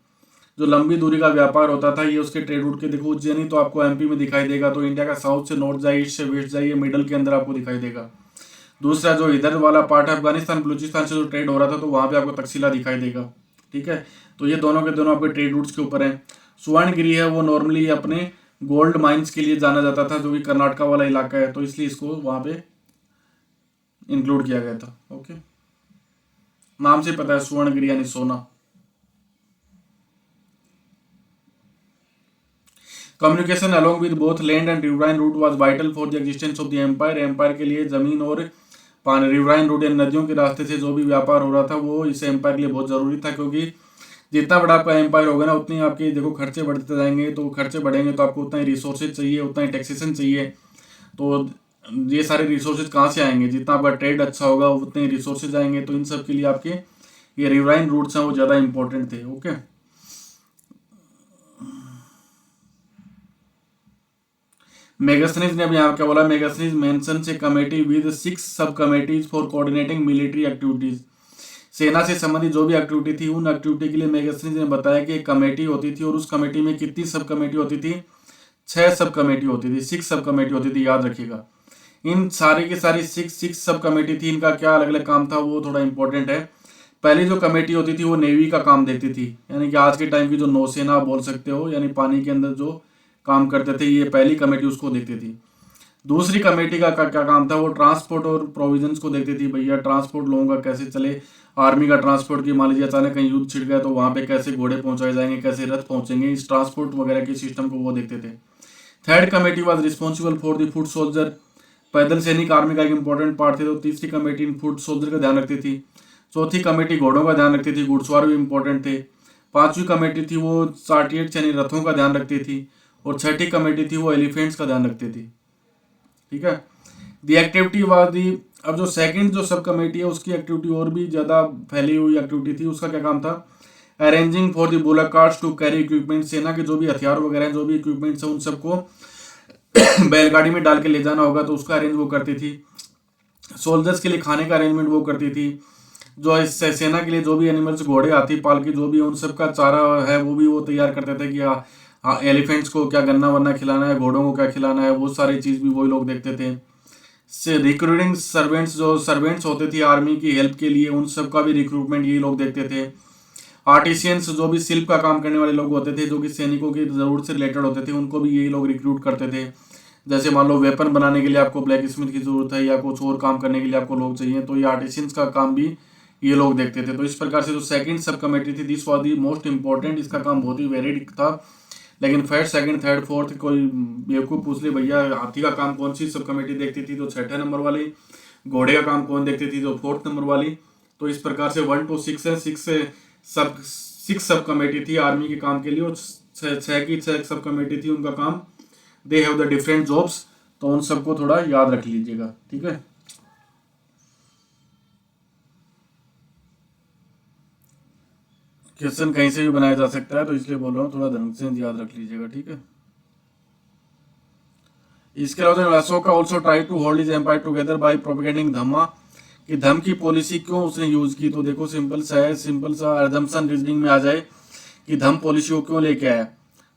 जो लंबी दूरी का व्यापार होता था, ये उसके ट्रेड रूट के। देखो उज्जैनी तो आपको एमपी में दिखाई देगा, तो इंडिया का साउथ से नॉर्थ जाए, ईस्ट से वेस्ट जाए, ये मिडल के अंदर आपको दिखाई देगा। दूसरा जो इधर वाला पार्ट है अफगानिस्तान बलूचिस्तान से जो ट्रेड हो रहा था, तो वहां पे आपको तक्षशिला दिखाई देगा। ठीक है, तो ये दोनों के दोनों आपके ट्रेड रूट्स के ऊपर है। सुवर्णगिरी है वो नॉर्मली अपने गोल्ड माइंस के लिए जाना जाता था, जो कि कर्नाटका वाला इलाका है, तो इसलिए इसको वहां पे इंक्लूड किया गया था। ओके, नाम से पता है सुवर्णगिरी यानी सोना। Communication along with both land and riverine route was vital for the existence of the empire. Empire के लिए जमीन और पानी, रिवराइन रूट या नदियों के रास्ते से जो भी व्यापार हो रहा था वो इस एम्पायर के लिए बहुत जरूरी था, क्योंकि जितना बड़ा आपका एम्पायर होगा ना, उतनी आपके देखो खर्चे बढ़ते जाएंगे, तो खर्चे बढ़ेंगे तो आपको उतना ही रिसोर्सेज चाहिए, उतना ही टैक्सेशन चाहिए। तो ये सारे रिसोर्सेज कहाँ से आएंगे, जितना आपका ट्रेड अच्छा होगा उतने ही रिसोर्सेज आएंगे। तो इन सब के लिए आपके ये रिवराइन रूट्स हैं वो ज़्यादा इंपॉर्टेंट थे। ओके, मेगास्थनीज ने अब यहाँ क्या बोला, Megasthenes mentions A committee with 6 सब committees for coordinating military activities. सेना से संबंधित जो भी एक्टिविटी थी, उन एक्टिविटी के लिए मेगास्थनीज ने बताया कि एक कमेटी होती थी, और उस कमेटी में कितनी सब कमेटी होती थी, 6 सब कमेटी होती थी, 6 सब कमेटी होती थी। याद रखिएगा, इन सारी की सारी 6 सब कमेटी थी, इनका क्या अलग अलग काम था वो थोड़ा इंपॉर्टेंट है। पहली जो कमेटी होती थी वो नेवी का काम देखती थी, यानी कि आज के टाइम की जो नौसेना बोल सकते हो, यानी पानी के अंदर जो काम करते थे, ये पहली कमेटी उसको देखती थी। दूसरी कमेटी का क्या काम था, वो ट्रांसपोर्ट और प्रोविजंस को देखती थी। भैया ट्रांसपोर्ट लोगों का कैसे चले, आर्मी का ट्रांसपोर्ट की मान लीजिए अचानक कहीं युद्ध छिड़ गया तो वहां पे कैसे घोड़े पहुंचाए जाएंगे, कैसे रथ पहुंचेंगे, इस ट्रांसपोर्ट वगैरह के सिस्टम को वो देखते थे। Third committee was responsible for the foot soldier, पैदल सैनिक आर्मी का एक इंपॉर्टेंट पार्ट थे, तो तीसरी कमेटी फुट सोल्जर का ध्यान रखती थी। चौथी कमेटी घोड़ों का ध्यान रखती थी, घुड़सवार भी इंपॉर्टेंट थे। पांचवी कमेटी थी वो चार्टियर्स यानी रथों का ध्यान रखती थी, और छठी कमेटी थी वो एलिफेंट्स का ध्यान रखती थी। ठीक है, दी एक्टिविटी वाज दी। अब जो सेकंड जो सब कमेटी है उसकी एक्टिविटी और भी ज़्यादा फैली हुई एक्टिविटी थी। उसका क्या काम था, arranging for the bullock carts to carry equipment. सेना के जो भी हथियार वगैरह हैं, जो भी इक्विपमेंट्स हैं, उन सबको बैलगाड़ी में डाल के ले जाना होगा, तो उसका अरेंज वो करती थी। सोल्जर्स के लिए खाने का अरेंजमेंट वो करती थी। जो इस सेना के लिए जो भी एनिमल्स, घोड़े, हाथी पाल की जो भी उन सब का चारा है वो भी वो तैयार करते थे कि एलिफेंट्स को क्या गन्ना वन्ना खिलाना है, घोड़ों को क्या खिलाना है, वो सारी चीज़ भी वही लोग देखते थे। से रिक्रूटिंग सर्वेंट्स, जो सर्वेंट्स होते थे आर्मी की हेल्प के लिए, उन सब का भी रिक्रूटमेंट यही लोग देखते थे। आर्टिशियंस, जो भी शिल्प का काम करने वाले लोग होते थे, जो कि सैनिकों की ज़रूरत से रिलेटेड होते थे, उनको भी यही लोग रिक्रूट करते थे। जैसे मान लो वेपन बनाने के लिए आपको ब्लैक स्मिथ की ज़रूरत है, या कुछ और काम करने के लिए आपको लोग चाहिए, तो ये आर्टिशियंस का काम भी ये लोग देखते थे। तो इस प्रकार से जो सेकंड सब कमेटी थी, this was the most important. इसका काम बहुत ही वेरिड था, लेकिन फर्स्ट, सेकंड, थर्ड, फोर्थ कोई बेवकूफ़ पूछ ले भैया हाथी का काम कौन सी सब कमेटी देखती थी, तो 6ठे नंबर वाली। घोड़े का काम कौन देखती थी, तो 4th नंबर वाली। तो इस प्रकार से 1 to 6 है, 6 सब कमेटी थी आर्मी के काम के लिए, और 6 की 6 सब कमेटी थी, उनका काम they have the different jobs. तो उन सबको थोड़ा याद रख लीजिएगा। ठीक है, क्वेश्चन कहीं से भी बनाया जा सकता है, तो इसलिए बोल रहा हूँ थोड़ा ढंग से याद रख लीजिएगा। ठीक है, इसके अलावा अशोक का also try to hold his empire together by propagating dhamma, कि धम की पॉलिसी क्यों उसने यूज की, तो देखो सिंपल सा है, सिंपल सा अजम्पशन रीजनिंग में आ जाए कि धम पॉलिसी को क्यों लेके आया।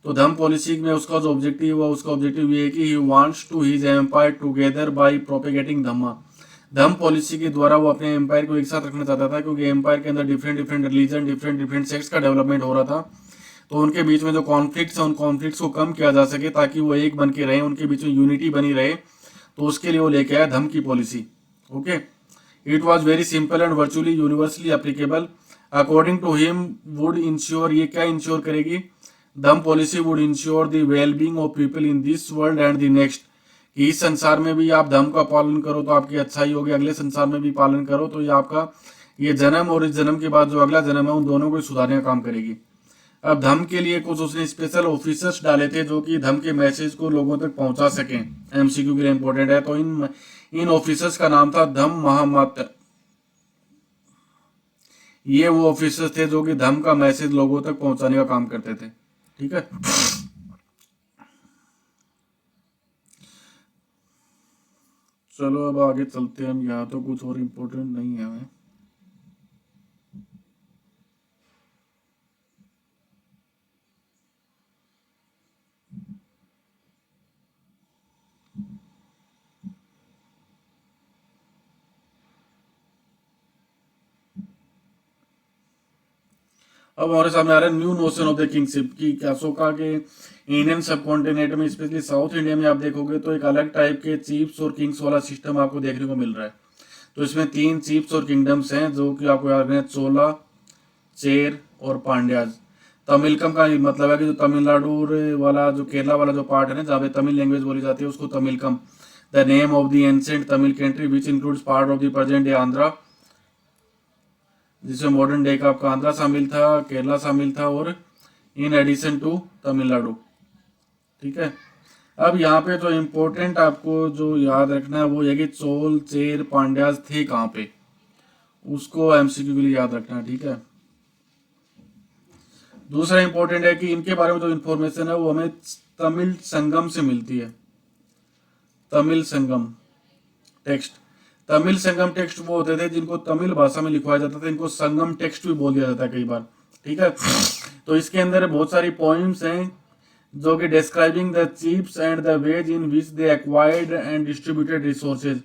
तो धम पॉलिसी में उसका जो ऑब्जेक्टिव हुआ, उसका ऑब्जेक्टिव ये है कि he wants to his empire together by propagating dhamma. धम पॉलिसी के द्वारा वो अपने एम्पायर को एक साथ रखना चाहता था, क्योंकि एम्पायर के अंदर different different religion, different different sects का डेवलपमेंट हो रहा था। तो उनके बीच में जो कॉन्फ्लिक्ट्स है, उन कॉन्फ्लिक्ट्स को कम किया जा सके ताकि वो एक बन के रहे, उनके बीच में यूनिटी बनी रहे। तो उसके लिए वो लेके आया धम की policy. Okay, it was very simple and virtually universally applicable according to him. Would ensure, ये क्या इंश्योर करेगी, Dhamma policy would ensure the wellbeing of people in this world and the next. कि इस संसार में भी आप धम का पालन करो तो आपकी अच्छाई होगी, अगले संसार में भी पालन करो तो ये आपका ये जन्म और इस जन्म के बाद जो अगला जन्म है उन दोनों को सुधारने का काम करेगी। अब धम के लिए कुछ उसने स्पेशल ऑफिसर्स डाले थे जो कि धम के मैसेज को लोगों तक पहुंचा सकें, एमसीक्यू के लिए इंपॉर्टेंट है। तो इन ऑफिसर्स का नाम था धम महामात्र। ये वो ऑफिसर्स थे जो कि धम का मैसेज लोगों तक पहुंचाने का काम करते थे। ठीक है, चलो अब आगे चलते हैं हम, यहाँ तो कुछ और इम्पोर्टेंट नहीं है हमें। अब हमारे सामने आ रहा है new notion of the kingship की। अशोका के इंडियन सब कॉन्टिनेंट में, स्पेशली साउथ इंडिया में आप देखोगे तो एक अलग टाइप के चीफ्स और किंग्स वाला सिस्टम आपको देखने को मिल रहा है। तो इसमें 3 चीफ्स और किंगडम्स हैं जो कि आपको याद रखना है, चोला, चेर और पांड्याज। तमिलकम का मतलब है कि जो तमिलनाडु वाला, जो केरला वाला जो पार्ट है ना, जहाँ पे तमिल लैंग्वेज बोली जाती है, उसको Tamilakam. The name of the ancient Tamil country which includes part of the present day Andhra, जिसमें मॉडर्न डे का आपका आंध्रा शामिल था, केरला शामिल था, और इन एडिशन टू तमिलनाडु। ठीक है, अब यहाँ पे जो इम्पोर्टेंट आपको जो याद रखना है वो ये कि चोल, चेर, पांड्याज थे कहाँ पे, उसको एमसीक्यू के लिए याद रखना है। ठीक है, दूसरा इंपॉर्टेंट है कि इनके बारे में जो इन्फॉर्मेशन है वो हमें तमिल संगम से मिलती है। तमिल संगम टेक्स्ट, तमिल संगम टेक्स्ट वो होते थे जिनको तमिल भाषा में लिखवाया जाता था, इनको संगम टेक्स्ट भी बोल दिया जाता है कई बार। ठीक है, तो इसके अंदर बहुत सारी पॉइंट्स हैं जो कि describing the chiefs and the ways in which they acquired and distributed resources.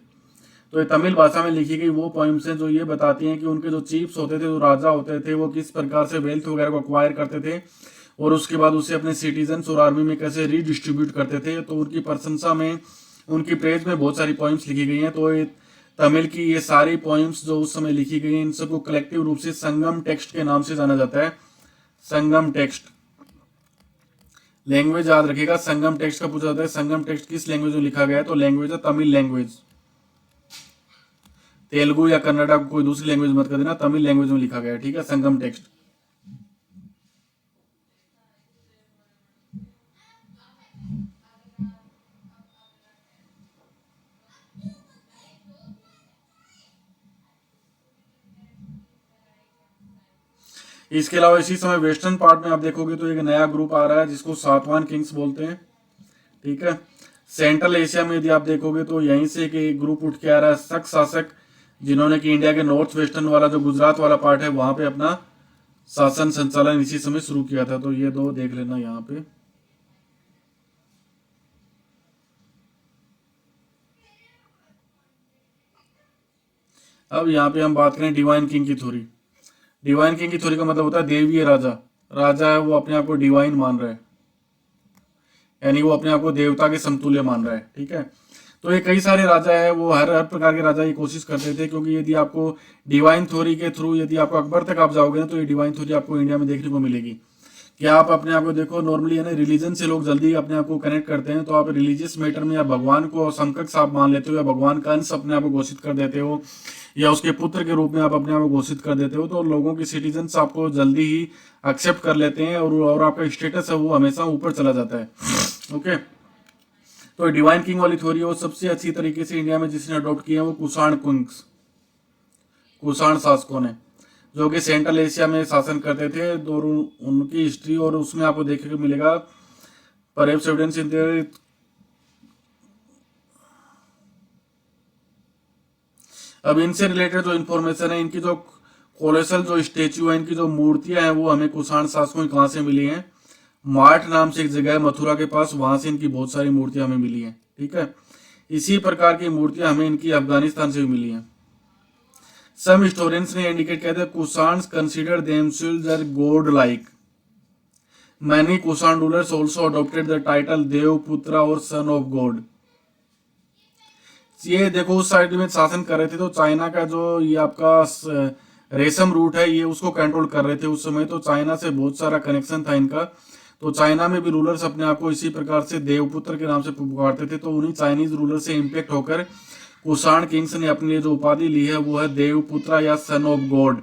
तो ये तमिल भाषा में लिखी गई वो पॉइंट्स हैं जो ये बताती हैं कि उनके जो चीफ्स होते थे, जो राजा होते थे, वो किस प्रकार से वेल्थ वगैरह को एक्वायर करते थे और उसके बाद उसे अपने सिटीजन्स और आर्मी में कैसे रीडिस्ट्रीब्यूट करते थे। तो उनकी प्रशंसा में, उनकी प्रेज में बहुत सारी पॉइंट्स लिखी गई हैं। तो ये तमिल की ये सारी पॉइंट्स जो उस समय लिखी गई हैं, इन सबको कलेक्टिव रूप से संगम टेक्स्ट के नाम से जाना जाता है। संगम टेक्स्ट, लैंग्वेज याद रखिएगा, संगम टेक्स्ट का पूछा जाता है संगम टेक्स्ट किस लैंग्वेज में लिखा गया है, तो लैंग्वेज है तमिल लैंग्वेज। तेलुगु या कन्नड़ा कोई दूसरी लैंग्वेज मत कर देना, तमिल लैंग्वेज में लिखा गया है। ठीक है, संगम टेक्स्ट। इसके अलावा इसी समय वेस्टर्न पार्ट में आप देखोगे तो एक नया ग्रुप आ रहा है जिसको सातवान किंग्स बोलते हैं। ठीक है, सेंट्रल एशिया में यदि आप देखोगे तो यहीं से एक ग्रुप उठ के आ रहा है, शक शासक, जिन्होंने कि इंडिया के नॉर्थ वेस्टर्न वाला जो गुजरात वाला पार्ट है वहां पे अपना शासन संचालन इसी समय शुरू किया था। तो ये दो देख लेना यहाँ पे। अब यहाँ पे हम बात करें डिवाइन किंग की थ्योरी। डिवाइन किंग की थ्योरी का मतलब होता है देवीय राजा। राजा है वो अपने आप को डिवाइन मान रहा है, यानी वो अपने आप को देवता के समतुल्य मान रहा है। ठीक है, तो ये कई सारे राजा है, वो हर हर प्रकार के राजा ये कोशिश करते थे, क्योंकि यदि आपको डिवाइन थ्योरी के थ्रू यदि आपको अकबर तक आप जाओगे ना तो ये डिवाइन थ्योरी आपको इंडिया में देखने को मिलेगी। कि आप अपने आप को देखो, नॉर्मली है ना, रिलीजन से लोग जल्दी अपने आप को कनेक्ट करते हैं। तो आप रिलीजियस मैटर में या भगवान को समकक्ष आप मान लेते हो, या भगवान का अंश अपने आप को घोषित कर देते हो, या उसके पुत्र के रूप में आप अपने आप को घोषित कर देते हो, तो लोगों की सिटीजन्स आपको जल्दी ही एक्सेप्ट कर लेते हैं और आपका स्टेटस है वो हमेशा ऊपर चला जाता है। ओके, तो डिवाइन किंग वाली थ्योरी वो सबसे अच्छी तरीके से इंडिया में जिसने अडॉप्ट किया है वो कुषाण किंग्स, कुषाण शासकों ने, जो कि सेंट्रल एशिया में शासन करते थे। और उनकी हिस्ट्री और उसमें आपको देखने को मिलेगा परहैप्स एविडेंस इन देयर। अब इनसे रिलेटेड जो इन्फॉर्मेशन है, इनकी जो कोलोसल जो स्टेच्यू है, इनकी जो मूर्तियां हैं, वो हमें कुषाण शासकों की कहाँ से मिली हैं? मार्ट नाम से एक जगह है मथुरा के पास, वहां से इनकी बहुत सारी मूर्तियां हमें मिली हैं। ठीक है, इसी प्रकार की मूर्तियां हमें इनकी अफगानिस्तान से भी मिली हैं। सम हिस्टोरियंस ने इंडिकेट कहते हैं Kushans consider themselves as god like. Many Kushan rulers also adopted the title Devaputra और सन ऑफ गॉड। ये देखो उस साइड में शासन कर रहे थे, तो चाइना का जो ये आपका रेशम रूट है, ये उसको कंट्रोल कर रहे थे उस समय। तो चाइना से बहुत सारा कनेक्शन था इनका। तो चाइना में भी रूलर्स अपने आप को इसी प्रकार से देवपुत्र के नाम से पुकारते थे। तो उन्हीं चाइनीज रूलर से इम्पैक्ट होकर कुषाण किंग्स ने अपने लिए जो उपाधि ली है वो है देवपुत्र या सन ऑफ गॉड।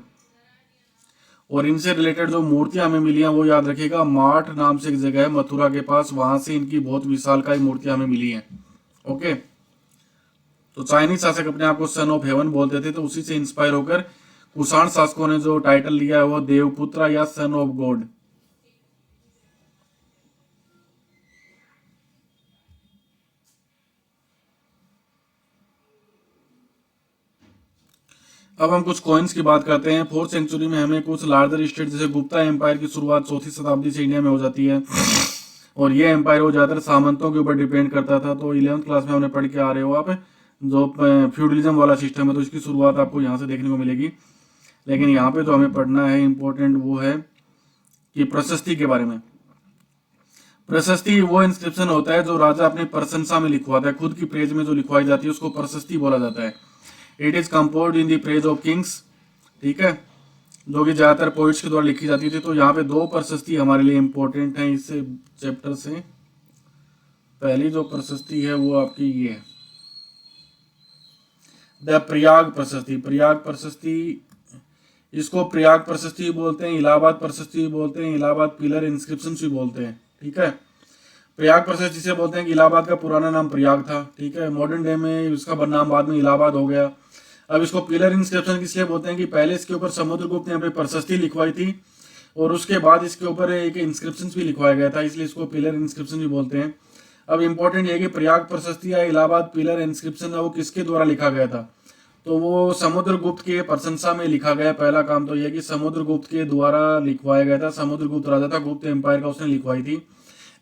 और इनसे रिलेटेड जो मूर्तियां हमें मिली हैं वो याद रखिएगा, मार्ट नाम से एक जगह है मथुरा के पास, वहां से इनकी बहुत विशालकाय मूर्तियां हमें मिली हैं। ओके, तो चाइनीज शासक अपने आप को सन ऑफ हेवन बोलते थे, तो उसी से इंस्पायर होकर कुषाण शासकों ने जो टाइटल लिया है वो देवपुत्र या सन ऑफ गॉड। अब हम कुछ कॉइन्स की बात करते हैं। 4th सेंचुरी में हमें कुछ लार्जर स्टेट जैसे गुप्ता एम्पायर की शुरुआत 4वीं शताब्दी से इंडिया में हो जाती है, और ये एम्पायर वो ज्यादातर सामंतों के ऊपर डिपेंड करता था। तो 11th क्लास में हमने पढ़ के आ रहे हो आप, जो फ्यूडलिज्म वाला सिस्टम है, तो इसकी शुरुआत आपको यहाँ से देखने को मिलेगी। लेकिन यहाँ पे जो हमें पढ़ना है इंपॉर्टेंट वो है कि प्रशस्ति के बारे में। प्रशस्ति वो इंस्क्रिप्शन होता है जो राजा अपनी प्रशंसा में लिखवाता है, खुद की प्रेज में जो लिखवाई जाती है उसको प्रशस्ति बोला जाता है। It is composed in the praise of Kings. ठीक है, जो कि ज्यादातर पोइट्स के द्वारा लिखी जाती थी। तो यहाँ पे 2 प्रशस्ति हमारे लिए इंपॉर्टेंट है इस चैप्टर से। पहली जो प्रशस्ति है वो आपकी ये है, द प्रयाग प्रशस्ति। प्रयाग प्रशस्ति, इसको प्रयाग प्रशस्ति भी बोलते हैं, इलाहाबाद प्रशस्ति भी बोलते हैं, इलाहाबाद पिलर इंस्क्रिप्शन भी बोलते हैं। ठीक है, प्रयाग प्रशस्ति से बोलते हैं कि इलाहाबाद का पुराना नाम प्रयाग था। ठीक है, मॉडर्न डे में इसका नाम बाद में इलाहाबाद हो गया। अब इसको पिलर इंस्क्रिप्शन इसलिए बोलते हैं कि पहले इसके ऊपर समुद्रगुप्त ने यहाँ पे प्रशस्ति लिखवाई थी, और उसके बाद इसके ऊपर एक इंस्क्रिप्शन भी लिखवाया गया था, इसलिए इसको पिलर इंस्क्रिप्शन भी बोलते हैं। अब इंपॉर्टेंट ये कि प्रयाग प्रशस्ति या इलाहाबाद पिलर इंस्क्रिप्शन वो किसके द्वारा लिखा गया था? तो वो समुद्रगुप्त के प्रशंसा में लिखा गया। पहला काम तो यह कि समुद्रगुप्त के द्वारा लिखवाया गया था। समुद्रगुप्त राजा था, गुप्त एम्पायर का, उसने लिखवाई थी।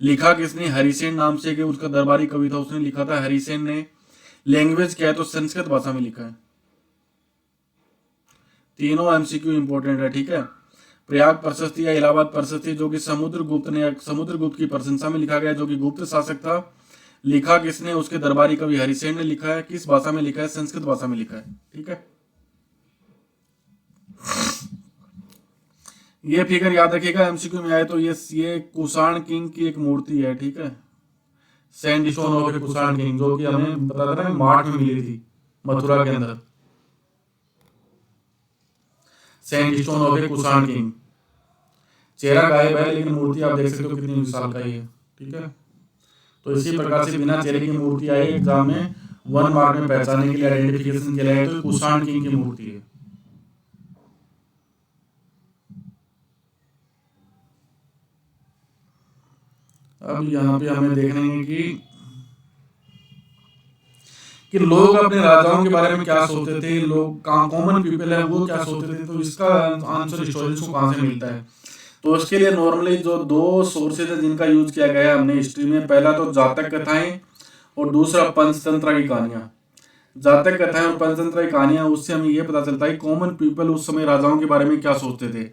लिखा किसने? हरिसेन नाम से, कि उसका दरबारी कवि था, उसने लिखा था, हरिसेन ने। लैंग्वेज क्या है? तो संस्कृत भाषा में लिखा है। तीनों एमसीक्यू इंपॉर्टेंट है। ठीक है, प्रयाग प्रशस्ति या इलाहाबाद प्रशस्ति जो कि समुद्रगुप्त की प्रशंसा में लिखा गया, जो कि गुप्त शासक था। लिखा किसने? उसके दरबारी कवि हरिसेन ने लिखा है। किस भाषा में लिखा है? संस्कृत भाषा में लिखा है। ठीक है, ये फिगर याद रखिएगा, एमसीक्यू में आए तो ये कुषाण किंग की एक मूर्ति है। ठीक है, सैंडस्टोन ऑफ कुषाण किंग, जो कि हमें बता था मार्ट में मिली थी मथुरा के अंदर। सैंडस्टोन ऑफ कुषाण किंग, चेहरा गायब है लेकिन मूर्ति आप देख सकते हो कितनी विशाल का है। ठीक है, तो इसी प्रकार से बिना चेहरे की मूर्ति आई एग्जाम में 1 मार्क में पहचानने के लिए, आइडेंटिफिकेशन के लिए, तो कुषाण किंग की मूर्ति है। अब यहाँ पे हमें देखेंगे कि लोग अपने राजाओं के बारे में क्या सोचते थे, लोग कॉमन पीपल है वो क्या सोचते थे। तो इसका आंसर हिस्टोरियंस को कहाँ से मिलता है? तो उसके लिए नॉर्मली जो 2 सोर्सेज है जिनका यूज किया गया है हमने हिस्ट्री में, पहला तो जातक कथाएं और दूसरा पंचतंत्र की कहानियां। जातक कथाएं और पंचतंत्र की कहानियां, उससे हमें यह पता चलता है कॉमन पीपल उस समय राजाओं के बारे में क्या सोचते थे।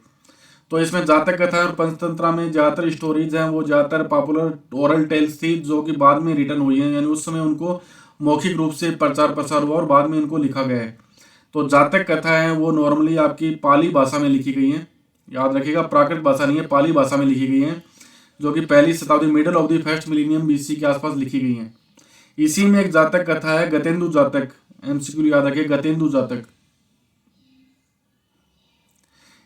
तो इसमें जातक कथाएं और पंचतंत्र में ज्यादातर स्टोरीज हैं वो ज्यादातर पॉपुलर ओरल टेल्स थी, जो कि बाद में रिटर्न हुई हैं, यानी उस समय उनको मौखिक रूप से प्रचार प्रसार हुआ और बाद में इनको लिखा गया है। तो जातक कथा है वो नॉर्मली आपकी पाली भाषा में लिखी गई हैं। याद रखिएगा, प्राकृत भाषा नहीं है, पाली भाषा में लिखी गई हैं, जो कि पहली शताब्दी, middle of the first millennium BC के आसपास लिखी गई हैं। इसी में एक जातक कथा है गतेंदु जातक। एमसीक्यू याद रखिए, गतेंदु जातक।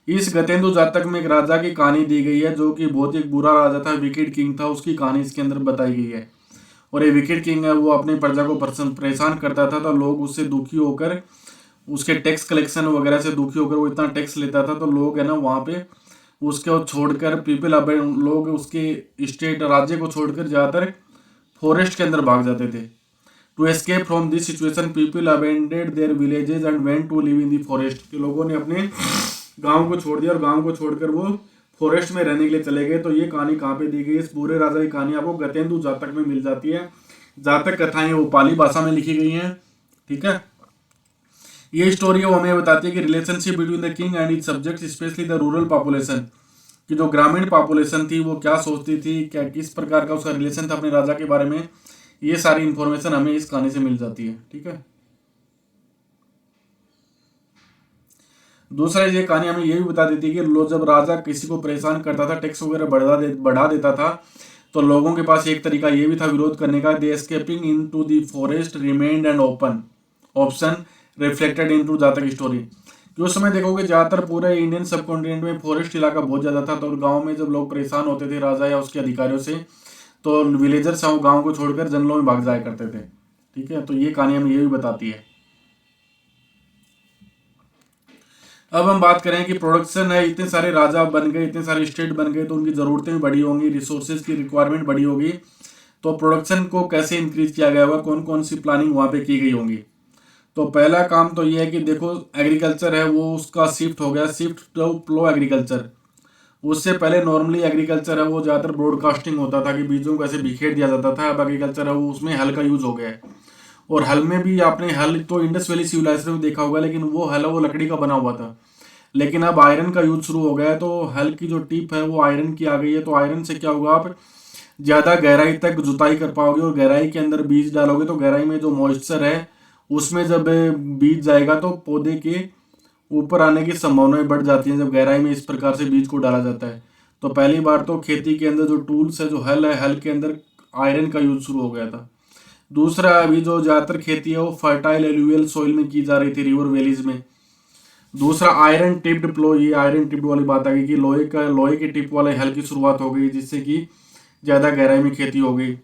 इस गतेंदु जातक में एक राजा की कहानी दी गई है, जो कि बहुत ही बुरा राजा था, विकेड किंग था, उसकी कहानी इसके अंदर बताई गई है। और ये विकेड किंग है वो अपनी प्रजा को परेशान करता था, तो लोग उससे दुखी होकर, उसके टैक्स कलेक्शन वगैरह से दुखी होकर, वो इतना टैक्स लेता था, तो लोग है ना वहाँ पे उसको छोड़कर पीपल, अब लोग उसके स्टेट राज्य को छोड़कर ज़्यादातर फॉरेस्ट के अंदर भाग जाते थे। To escape from this situation people abandoned their villages and went to live in the forest, कि लोगों ने अपने गांव को छोड़ दिया और गांव को छोड़कर वो फॉरेस्ट में रहने के लिए चले गए। तो ये कहानी कहाँ पे दी गई? इस पूरे राजा की कहानी आपको गतेंदु जातक में मिल जाती है। जातक कथाएं वो पाली भाषा में लिखी गई हैं, ठीक है। ये स्टोरी वो हमें बताती है कि relationship between the king and is subject specially the rural population, कि जो ग्रामीण पॉपुलेशन थी वो क्या सोचती थी, क्या किस प्रकार का उसका रिलेशन था अपने राजा के बारे में, ये सारी इंफॉर्मेशन हमें इस कहानी से मिल जाती है, ठीक है। दूसरा ये कहानी हमें ये भी बता देती है कि जब राजा किसी को परेशान करता था, टैक्स वगैरह बढ़ा देता था, तो लोगों के पास एक तरीका ये भी था विरोध करने का, they escaping into the forest remained and open option reflected into Jataka story. कि उस समय देखोगे ज्यादातर पूरे इंडियन सब कॉन्टिनेंट में फॉरेस्ट इलाका बहुत ज्यादा था, तो गांव में जब लोग परेशान होते थे राजा या उसके अधिकारियों से, तो विलेजर्स हैं वो गांव को छोड़कर जंगलों में भाग जाया करते थे, ठीक है। तो ये कहानी हमें ये भी बताती है। अब हम बात करें कि प्रोडक्शन है, इतने सारे राजा बन गए, इतने सारे स्टेट बन गए, तो उनकी ज़रूरतें भी बढ़ी होंगी, रिसोर्सेज की रिक्वायरमेंट बढ़ी होगी, तो प्रोडक्शन को कैसे इंक्रीज किया गया होगा, कौन कौन सी प्लानिंग वहाँ पे की गई होंगी। तो पहला काम तो ये है कि देखो एग्रीकल्चर है वो उसका शिफ्ट हो गया, शिफ्ट टू प्लो एग्रीकल्चर। उससे पहले नॉर्मली एग्रीकल्चर है वो ज़्यादातर ब्रॉडकास्टिंग होता था कि बीजों को ऐसे बिखेर दिया जाता था। अब एग्रीकल्चर है वो उसमें हल का यूज़ हो गया है, और हल में भी आपने हल तो इंडस वैली सिविलाइजेशन में देखा होगा, लेकिन वो हल वो लकड़ी का बना हुआ था, लेकिन अब आयरन का यूज शुरू हो गया है, तो हल की जो टिप है वो आयरन की आ गई है। तो आयरन से क्या होगा, आप ज़्यादा गहराई तक जुताई कर पाओगे, और गहराई के अंदर बीज डालोगे तो गहराई में जो मॉइस्चर है उसमें जब बीज जाएगा तो पौधे के ऊपर आने की संभावनाएं बढ़ जाती हैं जब गहराई में इस प्रकार से बीज को डाला जाता है। तो पहली बार तो खेती के अंदर जो टूल्स है, जो हल है, हल के अंदर आयरन का यूज शुरू हो गया था। दूसरा, अभी जो ज़्यादातर खेती है वो फर्टाइल एलुवियल सॉइल में की जा रही थी, रिवर वैलीज में। दूसरा, आयरन टिप्ड प्लो, ये आयरन टिप्ड वाली बात आ गई कि लोहे के टिप वाले हल की शुरुआत हो गई, जिससे कि ज़्यादा गहराई में खेती हो गई।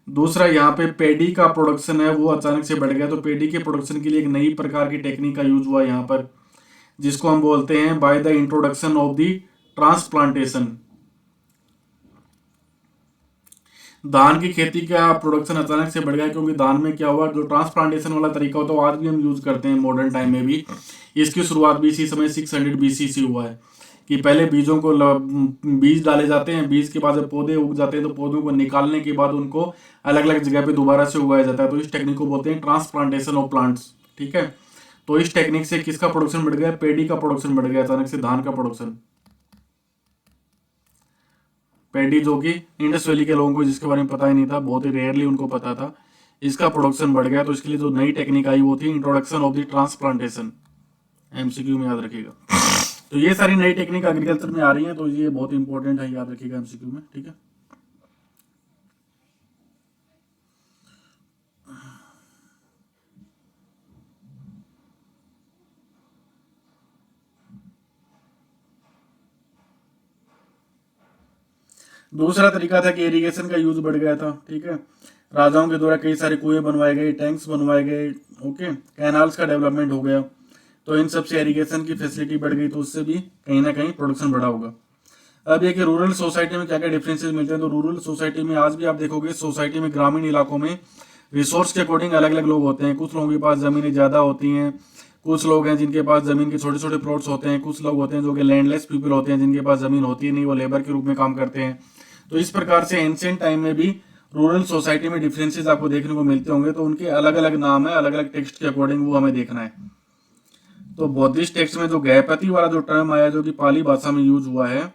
दूसरा, यहाँ पे पेडी का प्रोडक्शन है वो अचानक से बढ़ गया, तो पेडी के प्रोडक्शन के लिए एक नई प्रकार की टेक्निक का यूज हुआ यहाँ पर, जिसको हम बोलते हैं by the introduction of the transplantation. धान की खेती का प्रोडक्शन अचानक से बढ़ गया, क्योंकि धान में क्या हुआ, जो ट्रांसप्लांटेशन वाला तरीका होता है वो आज भी हम यूज करते हैं मॉडर्न टाइम में भी। इसकी शुरुआत भी इसी समय 600 BC से हुआ है, कि पहले बीजों को बीज डाले जाते हैं, बीज के बाद जब पौधे उग जाते हैं तो पौधों को निकालने के बाद उनको अलग अलग जगह पे दोबारा से उगाया जाता है। तो इस टेक्निक को बोलते हैं ट्रांसप्लांटेशन ऑफ प्लांट्स, ठीक है। तो इस टेक्निक से किसका प्रोडक्शन बढ़ गया, पेडी का प्रोडक्शन बढ़ गया अचानक से, धान का प्रोडक्शन। पेडी जो कि इंडस वैली के लोगों को जिसके बारे में पता ही नहीं था, बहुत ही रेयरली उनको पता था, इसका प्रोडक्शन बढ़ गया। तो इसके लिए जो नई टेक्निक आई वो थी introduction of the transplantation. MCQ में याद रखिएगा। तो ये सारी नई टेक्निक एग्रीकल्चर में आ रही है, तो ये बहुत इंपॉर्टेंट है, याद रखिएगा एमसीक्यू में, ठीक है। दूसरा तरीका था कि इरिगेशन का यूज बढ़ गया था, ठीक है। राजाओं के द्वारा कई सारे कुएं बनवाए गए, टैंक्स बनवाए गए, ओके, कैनाल्स का डेवलपमेंट हो गया, तो इन सबसे इरिगेशन की फैसिलिटी बढ़ गई, तो उससे भी कहीं ना कहीं प्रोडक्शन बढ़ा होगा। अब ये कि रूरल सोसाइटी में क्या क्या डिफरेंसेस मिलते हैं, तो रूरल सोसाइटी में आज भी आप देखोगे सोसाइटी में ग्रामीण इलाकों में रिसोर्स के अकॉर्डिंग अलग अलग लोग होते हैं। कुछ लोगों के पास ज़मीनें ज़्यादा होती हैं, कुछ लोग हैं जिनके पास ज़मीन के छोटे छोटे प्लॉट्स होते हैं, कुछ लोग होते हैं जो कि लैंडलेस पीपल होते हैं जिनके पास ज़मीन होती नहीं, वो लेबर के रूप में काम करते हैं। तो इस प्रकार से एंशिएंट टाइम में भी रूरल सोसाइटी में डिफरेंसेस आपको देखने को मिलते होंगे, तो उनके अलग अलग नाम है, अलग अलग टेक्स्ट के अकॉर्डिंग वो हमें देखना है। तो बौद्धिस्ट टेक्स्ट में जो गहपति वाला जो टर्म आया, जो कि पाली भाषा में यूज हुआ है,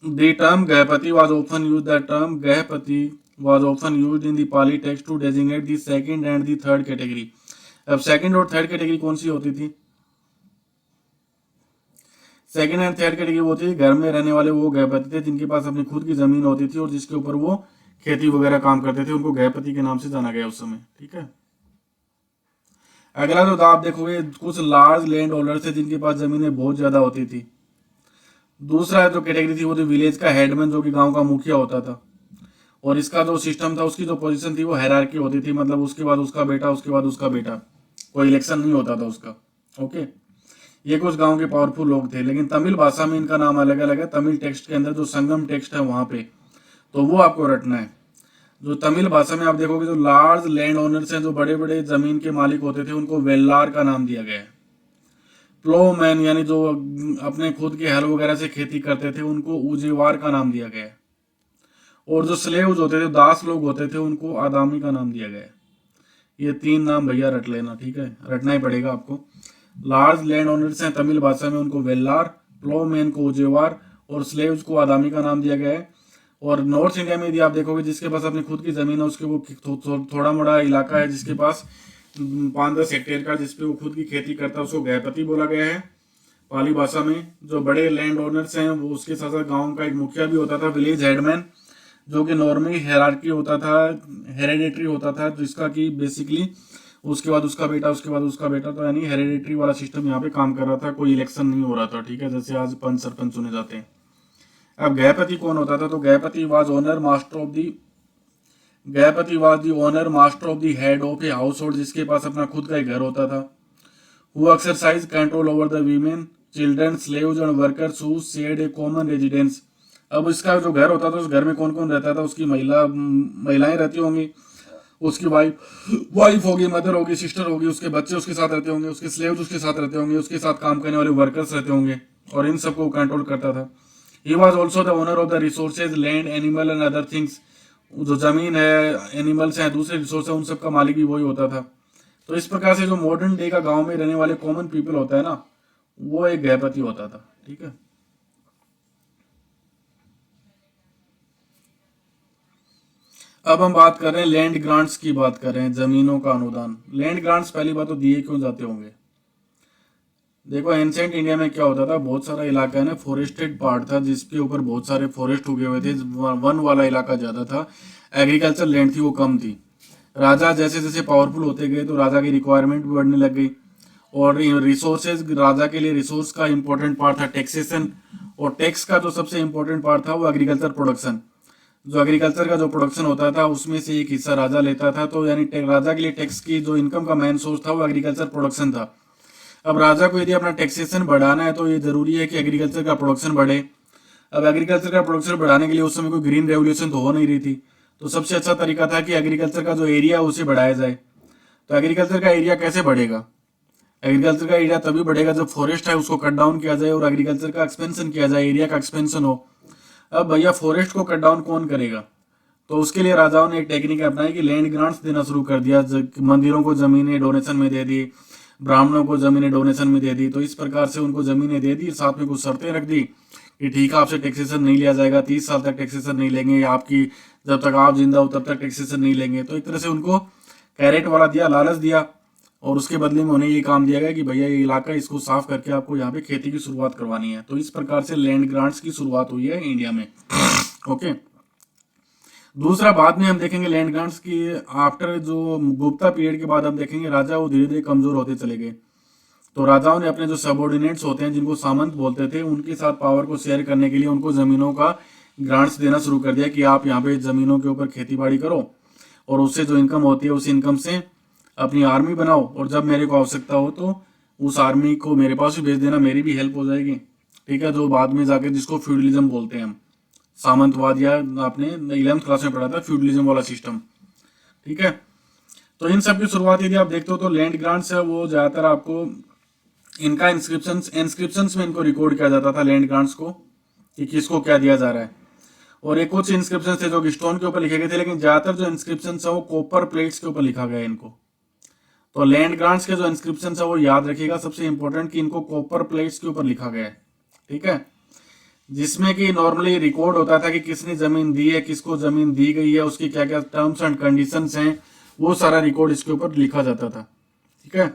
the term Gahapati was often used. The term Gahapati was often used in the Pali text to designate the second and the third category. अब सेकंड और थर्ड कैटेगरी कौन सी होती थी? सेकंड एंड थर्ड कैटेगरी वो थी घर में रहने वाले वो गहपति थे जिनके पास अपनी खुद की जमीन होती थी और जिसके ऊपर वो खेती वगैरह काम करते थे, उनको गहपति के नाम से जाना गया उस समय, ठीक है। अगला जो था आप देखोगे कुछ लार्ज लैंड होल्डर थे जिनके पास जमीनें बहुत ज्यादा होती थी। दूसरा जो कैटेगरी थी वो थी विलेज का हेडमैन, जो कि गांव का मुखिया होता था, और इसका जो सिस्टम था, उसकी जो पोजीशन थी वो हायरार्की होती थी, मतलब उसके बाद उसका बेटा, उसके बाद उसका बेटा, कोई इलेक्शन नहीं होता था उसका, ओके। ये कुछ गांव के पावरफुल लोग थे, लेकिन तमिल भाषा में इनका नाम अलग अलग है। तमिल टेक्स्ट के अंदर जो संगम टेक्स्ट है वहां पे, तो वो आपको रटना है। जो तमिल भाषा में आप देखोगे जो लार्ज लैंड ओनर्स हैं, जो बड़े बड़े जमीन के मालिक होते थे, उनको वेल्लार का नाम दिया गया है। प्लोमैन यानी जो अपने खुद के हल वगैरह से खेती करते थे, उनको उजेवार का नाम दिया गया है। और जो स्लेव्स होते थे, दास लोग होते थे, उनको आदामी का नाम दिया गया है। ये 3 नाम भैया रट लेना, ठीक है, रटना ही पड़ेगा आपको। लार्ज लैंड ओनर्स हैं तमिल भाषा में, उनको वेल्लार, प्लोमैन को उजेवार और स्लेव्स को आदामी का नाम दिया गया है। और नॉर्थ इंडिया में यदि आप देखोगे जिसके पास अपनी खुद की जमीन है, उसके वो थोड़ा मोड़ा इलाका है जिसके पास 5-10 हेक्टेयर का, जिसपे वो खुद की खेती करता है, उसको गैपति बोला गया है पाली भाषा में। जो बड़े लैंड ओनर्स हैं वो उसके साथ साथ गाँव का एक मुखिया भी होता था, विलेज हेडमैन, जो कि नॉर्मली हेरार्की होता था, हेरेडिटरी होता था, जिसका कि बेसिकली उसके बाद उसका बेटा, उसके बाद उसका बेटा, तो यानी हेरेडिटरी वाला सिस्टम यहाँ पे काम कर रहा था, कोई इलेक्शन नहीं हो रहा था, ठीक है, जैसे आज पंच सरपंच चुने जाते हैं। अब गैपति कौन होता था? तो gahapati was owner master of the gahapati was the owner master of the head of a household, जिसके पास अपना खुद का एक घर होता था। Who exercise control over the women, children, slaves and workers who shared a common residence. अब इसका जो घर होता था, उस घर में कौन कौन रहता था? उसकी महिलाएं रहती होंगी, उसकी वाइफ होगी, मदर होगी, सिस्टर होगी, उसके बच्चे उसके साथ रहते होंगे, उसके स्लेव्स उसके साथ रहते होंगे, उसके साथ काम करने वाले वर्कर्स रहते होंगे, और इन सबको कंट्रोल करता था। He was also the owner of the resources, land, animal and other things. जो जमीन है, एनिमल्स हैं, दूसरे रिसोर्स है, उन सब का मालिक भी वही होता था। तो इस प्रकार से जो मॉडर्न डे का गांव में रहने वाले कॉमन पीपल होता है ना, वो एक गैपति होता था, ठीक है। अब हम बात कर रहे हैं लैंड ग्रांट्स की, बात कर रहे हैं जमीनों का अनुदान। लैंड ग्रांट्स पहली बात तो दिए क्यों जाते होंगे? देखो एंशिएंट इंडिया में क्या होता था, बहुत सारा इलाका है ना फॉरेस्टेड पार्ट था, जिसके ऊपर बहुत सारे फॉरेस्ट उगे हुए थे, वन वाला इलाका ज्यादा था, एग्रीकल्चर लैंड थी वो कम थी। राजा जैसे जैसे पावरफुल होते गए तो राजा की रिक्वायरमेंट भी बढ़ने लग गई, और रिसोर्सेज, राजा के लिए रिसोर्स का इंपॉर्टेंट पार्ट था टैक्सेशन, और टैक्स का जो सबसे इंपॉर्टेंट पार्ट था वो एग्रीकल्चर प्रोडक्शन। जो एग्रीकल्चर का जो प्रोडक्शन होता था उसमें से एक हिस्सा राजा लेता था, तो यानी राजा के लिए टैक्स की जो इनकम का मेन सोर्स था वो एग्रीकल्चर प्रोडक्शन था। अब राजा को यदि अपना टैक्सेशन बढ़ाना है तो ये जरूरी है कि एग्रीकल्चर का प्रोडक्शन बढ़े। अब एग्रीकल्चर का प्रोडक्शन बढ़ाने के लिए उस समय कोई ग्रीन रेवोल्यूशन तो हो नहीं रही थी, तो सबसे अच्छा तरीका था कि एग्रीकल्चर का जो एरिया है उसे बढ़ाया जाए। तो एग्रीकल्चर का एरिया कैसे बढ़ेगा? एग्रीकल्चर का एरिया तभी बढ़ेगा जब फॉरेस्ट है उसको कट डाउन किया जाए और एग्रीकल्चर का एक्सपेंशन किया जाए, एरिया का एक्सपेंशन हो। अब भैया फॉरेस्ट को कट डाउन कौन करेगा? तो उसके लिए राजाओं ने एक टेक्निक अपनाई कि लैंड ग्रांट्स देना शुरू कर दिया, मंदिरों को जमीनें डोनेशन में दे दी, ब्राह्मणों को जमीनें डोनेशन में दे दी। तो इस प्रकार से उनको जमीनें दे दी, साथ में कुछ शर्तें रख दी कि ठीक है आपसे टैक्सेशन नहीं लिया जाएगा, 30 साल तक टैक्सेशन नहीं लेंगे, आपकी जब तक आप जिंदा हो तब तक टैक्सेशन नहीं लेंगे। तो एक तरह से उनको कैरेट वाला दिया, लालच दिया, और उसके बदले में उन्हें ये काम दिया गया कि भैया ये इलाका इसको साफ करके आपको यहाँ पे खेती की शुरुआत करवानी है। तो इस प्रकार से लैंड ग्रांट्स की शुरुआत हुई है इंडिया में। ओके, दूसरा बाद में हम देखेंगे लैंड ग्रांट्स की आफ्टर जो गुप्ता पीरियड के बाद हम देखेंगे राजा वो धीरे धीरे कमजोर होते चले गए। तो राजाओं ने अपने जो सबऑर्डिनेट्स होते हैं जिनको सामंत बोलते थे, उनके साथ पावर को शेयर करने के लिए उनको जमीनों का ग्रांट्स देना शुरू कर दिया कि आप यहाँ पे जमीनों के ऊपर खेती बाड़ी करो, और उससे जो इनकम होती है उस इनकम से अपनी आर्मी बनाओ, और जब मेरे को आवश्यकता हो तो उस आर्मी को मेरे पास ही भेज देना, मेरी भी हेल्प हो जाएगी, ठीक है। जो बाद में जाके जिसको फ्यूडलिज्म बोलते हैं हम, सामंतवाद, या आपने 11th क्लास में पढ़ा था फ्यूडलिज्म वाला सिस्टम, ठीक है। तो इन सब की शुरुआत यदि आप देखते हो तो लैंड ग्रांट्स है वो ज्यादातर आपको इनका इंस्क्रिप्शंस में इनको रिकॉर्ड किया जाता था लैंड ग्रांट्स को, कि किसको क्या दिया जा रहा है। और एक कुछ इंस्क्रिप्शन थे जो स्टोन के ऊपर लिखे गए थे, लेकिन ज्यादातर जो इंस्क्रिप्शन है वो कॉपर प्लेट्स के ऊपर लिखा गया है इनको। तो लैंड ग्रांट्स के जो इंस्क्रिप्शन है वो याद रखिएगा, सबसे इंपॉर्टेंट कि इनको कॉपर प्लेट्स के ऊपर लिखा गया है, ठीक है, जिसमें कि नॉर्मली रिकॉर्ड होता था कि किसने जमीन दी है, किसको जमीन दी गई है, उसकी क्या क्या टर्म्स एंड कंडीशंस हैं, वो सारा रिकॉर्ड इसके ऊपर लिखा जाता था, ठीक है।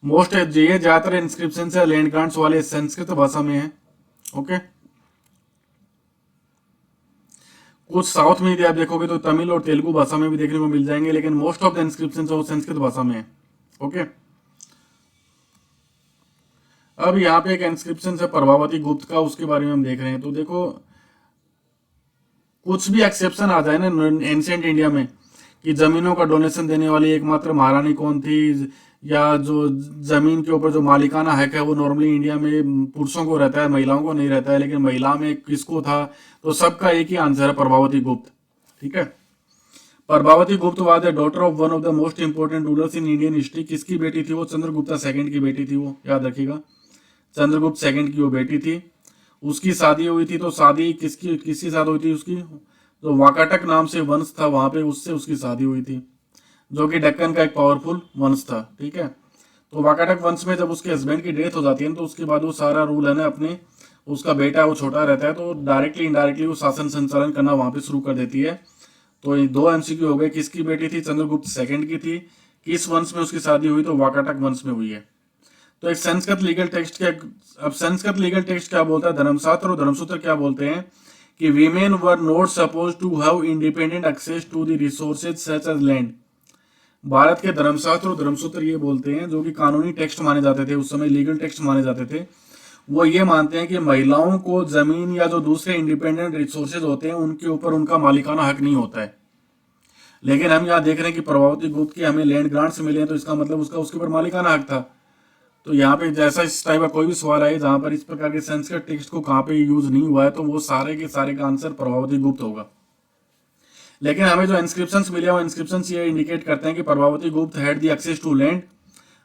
मोस्ट ये ज्यादातर इंस्क्रिप्शन है लैंड ग्रांट्स वाले संस्कृत भाषा में है। ओके, कुछ साउथ में यदि आप देखोगे तो तमिल और तेलुगु भाषा में भी देखने को मिल जाएंगे, लेकिन मोस्ट ऑफ द इंस्क्रिप्शन वो संस्कृत भाषा में है। ओके, अब यहाँ पे एक इंस्क्रिप्शन है प्रभावती गुप्त का, उसके बारे में हम देख रहे हैं। तो देखो कुछ भी एक्सेप्शन आ जाए ना एंशिएंट इंडिया में, कि जमीनों का डोनेशन देने वाली एकमात्र महारानी कौन थी, या जो जमीन के ऊपर जो मालिकाना हक है वो नॉर्मली इंडिया में पुरुषों को रहता है, महिलाओं को नहीं रहता है, लेकिन महिला में किसको था, तो सबका एक ही आंसर है प्रभावती गुप्त, ठीक है। प्रभावती गुप्त was the daughter of one of the most important rulers in Indian history. किसकी बेटी थी वो? चंद्रगुप्ता सेकंड की बेटी थी वो, याद रखिएगा। चंद्रगुप्त सेकंड की वो बेटी थी। उसकी शादी हुई थी, तो शादी किसकी शादी हुई थी उसकी? जो वाकाटक नाम से वंश था वहां पे, उससे उसकी शादी हुई थी, जो कि दक्कन का एक पावरफुल वंश था। ठीक है, तो वाकाटक वंश में जब उसके हस्बैंड की डेथ हो जाती है तो उसके बाद वो सारा रूल है ना अपने, उसका बेटा वो छोटा रहता है तो डायरेक्टली इनडायरेक्टली वो शासन संचालन करना वहां पे शुरू कर देती है। तो ये दो एमसीक्यू हो गए। किसकी बेटी थी? चंद्रगुप्त सेकंड की थी। किस वंश में उसकी शादी हुई? तो वाकाटक वंश में हुई है। तो एक संस्कृत लीगल टेक्स्ट क्या, अब संस्कृत लीगल टेक्स्ट क्या बोलता है? धर्मशास्त्र और धर्मसूत्र क्या बोलते हैं कि women were not suppose to have independent access to the resources such as land. Bharat के धर्मशास्त्र और धर्मसूत्र ये बोलते हैं, जो कि कानूनी टेक्स्ट माने जाते थे उस समय, लीगल टेक्स्ट माने जाते थे, वो ये मानते हैं कि महिलाओं को जमीन या जो दूसरे इंडिपेंडेंट रिसोर्सेज होते हैं उनके ऊपर उनका मालिकाना हक नहीं होता है। लेकिन हम यहाँ देख रहे हैं कि प्रभावती गुप्त के हमें लैंड ग्रांट्स मिले हैं, तो इसका मतलब उसका उसके ऊपर मालिकाना हक था। तो यहाँ पे जैसा इस टाइप का कोई भी सवाल आए जहां पर इस प्रकार के संस्कृत टेक्स्ट को कहाँ पे यूज नहीं हुआ है, तो वो सारे के सारे का आंसर प्रभावती गुप्त होगा। लेकिन हमें जो इंस्क्रिप्शंस मिले वो इंस्क्रिप्शंस ये इंडिकेट करते हैं कि Prabhavati Gupta had the access to land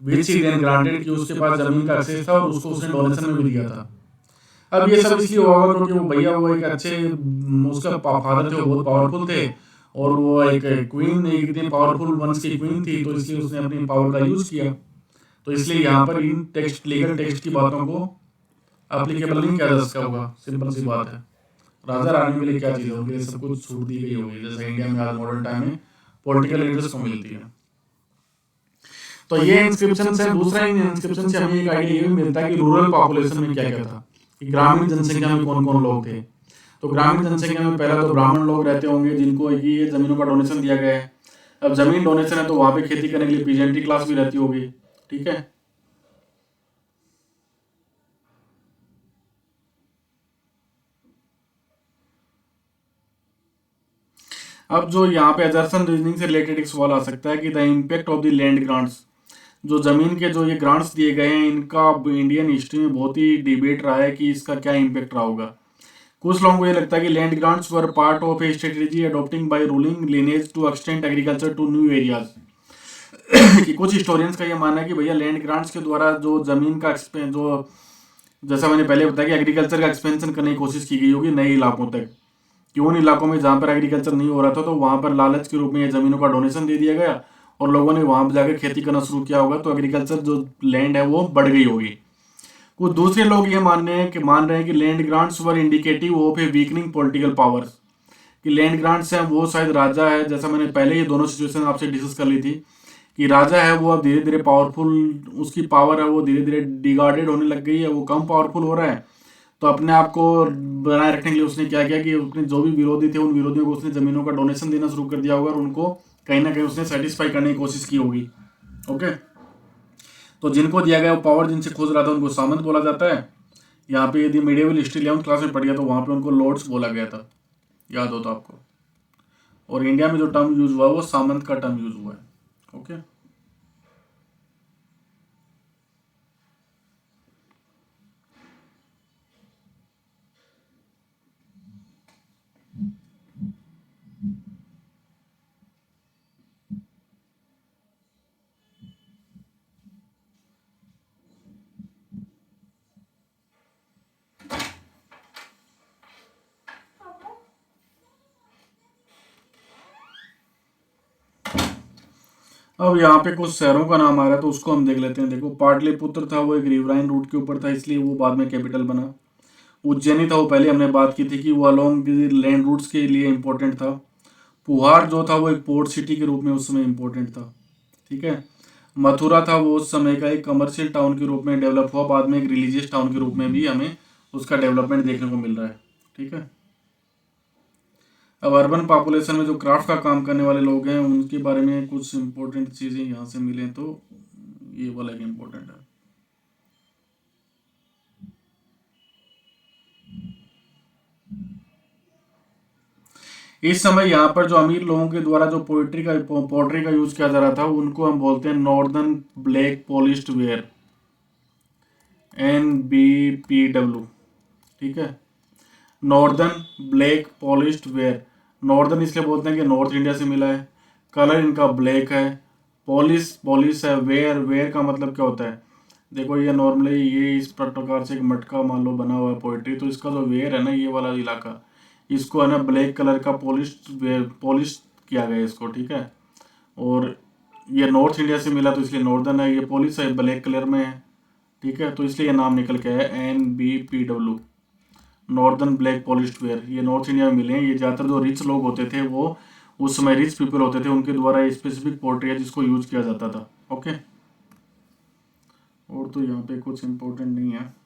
which he then granted, कि उसके पास जमीन का एक्सेस था और उसको उसने डोनेशन में भी दिया था। अब ये सब इसलिए होगा क्योंकि वो भैया वो एक अच्छे, उसका फादर थे वो बहुत पावरफुल थे, और वो एक क्वीन, एक इतनी पावरफुल वंश की क्वीन थी, तो इसलिए उसने अपनी पावर का यूज किया। तो इसलिए यहाँ पर इन टेक्स्ट, लीगल टेक्स्ट की बातों को अप्लीकेबल नहीं किया जा सकता होगा। सिंपल सी बात है। राजा रानी के लिए क्या चीज होगी? सब कुछ छूट दी गई होगी, जैसे इंडिया में आज मॉडर्न टाइम में पॉलिटिकल लीडर्स को मिलती है। तो ये इंस्क्रिप्शन से, दूसरा इंस्क्रिप्शन से हमें एक आइडिया ये भी मिलता है कि रूरल पॉपुलेशन में क्या क्या था, कि ग्रामीण जनसंख्या में कौन कौन लोग थे। तो ग्रामीण जनसंख्या में पहला तो ब्राह्मण लोग रहते होंगे जिनको ये जमीनों का डोनेशन दिया गया है। अब जमीन डोनेशन है तो वहां पे खेती करने के लिए पीजेंट्री क्लास भी रहती होगी। ठीक है, अब जो यहाँ पे एजर्सन रीजनिंग से रिलेटेड एक सवाल आ सकता है कि the impact of the land grants, जो जमीन के जो ये ग्रांट्स दिए गए हैं इनका इंडियन हिस्ट्री में बहुत ही डिबेट रहा है कि इसका क्या इम्पैक्ट रहा होगा। कुछ लोगों को ये लगता है कि land grants were part of a strategy adopting by ruling lineage to extend agriculture to new areas. कि कुछ हिस्टोरियंस का ये मानना है कि भैया लैंड ग्रांट्स के द्वारा जो जमीन का जो, जैसा मैंने पहले बताया कि एग्रीकल्चर का एक्सपेंशन करने की कोशिश की गई होगी नए इलाकों तक, कि उन इलाकों में जहां पर एग्रीकल्चर नहीं हो रहा था तो वहां पर लालच के रूप में ये जमीनों का डोनेशन दे दिया गया और लोगों ने वहां पर जाकर खेती करना शुरू किया होगा, तो एग्रीकल्चर जो लैंड है वो बढ़ गई होगी। कुछ दूसरे लोग ये मान रहे हैं कि land grants were indicative of A weakening political powers, कि लैंड ग्रांट्स हैं वो शायद राजा है, जैसा मैंने पहले ये दोनों सिचुएशन आपसे डिस्कस कर ली थी कि राजा है वो अब धीरे धीरे पावरफुल, उसकी पावर है वो धीरे धीरे डिगार्डेड होने लग गई है, वो कम पावरफुल हो रहा है। तो अपने आप को बनाए रखने के लिए उसने क्या किया कि उसने जो भी विरोधी थे उन विरोधियों को उसने जमीनों का डोनेशन देना शुरू कर दिया होगा और उनको कहीं ना कहीं उसने सेटिस्फाई करने की कोशिश की होगी। ओके, तो जिनको दिया गया वो पावर जिनसे खोज रहा था उनको सामंत बोला जाता है। यहाँ पे यदि मीडिएवल हिस्ट्री 11th क्लास में पढ़ गया तो वहां पे उनको लॉर्ड्स बोला गया था, याद हो तो आपको। और इंडिया में जो टर्म यूज हुआ वो सामंत का टर्म यूज हुआ है। ओके, अब यहाँ पे कुछ शहरों का नाम आ रहा है तो उसको हम देख लेते हैं। देखो, पाटलिपुत्र था वो एक रिवराइन रूट के ऊपर था, इसलिए वो बाद में कैपिटल बना। उज्जैनी था वो पहले हमने बात की थी कि वो अलोंग लैंड रूट्स के लिए इंपॉर्टेंट था। पुहार जो था वो एक पोर्ट सिटी के रूप में उस समय इंपॉर्टेंट था। ठीक है, मथुरा था वो उस समय का एक कमर्शियल टाउन के रूप में डेवलप हुआ, बाद में एक रिलीजियस टाउन के रूप में भी हमें उसका डेवलपमेंट देखने को मिल रहा है। ठीक है, अब अर्बन पॉपुलेशन में जो क्राफ्ट का काम करने वाले लोग हैं उनके बारे में कुछ इंपॉर्टेंट चीज़ें यहाँ से मिले तो ये वाला एक इम्पोर्टेंट है। इस समय यहाँ पर जो अमीर लोगों के द्वारा जो पोट्री का यूज किया जा रहा था उनको हम बोलते हैं northern black polished where, NBPW। ठीक है, northern black polished where. Northern इसलिए बोलते हैं कि नॉर्थ इंडिया से मिला है। कलर इनका ब्लैक है। पॉलिश पॉलिश है। वेयर वेयर का मतलब क्या होता है, देखो ये नॉर्मली ये इस प्रकार से एक मटका मान लो बना हुआ है पोइट्री, तो इसका जो वेयर है ना, ये वाला इलाका, इसको है ना ब्लैक कलर का पॉलिश पॉलिश किया गया है इसको, ठीक है। और ये नॉर्थ इंडिया से मिला तो इसलिए नॉर्दर्न है, ये पॉलिश है ब्लैक कलर में है, ठीक है, तो इसलिए ये नाम निकल के है NBPW, northern black polished where. ये नॉर्थ इंडिया में मिले हैं। ये ज़्यादातर जो रिच लोग होते थे, वो उस समय रिच पीपल होते थे, उनके द्वारा ये स्पेसिफिक पोर्ट्री है जिसको यूज किया जाता था। ओके, और तो यहाँ पे कुछ इम्पोर्टेंट नहीं है।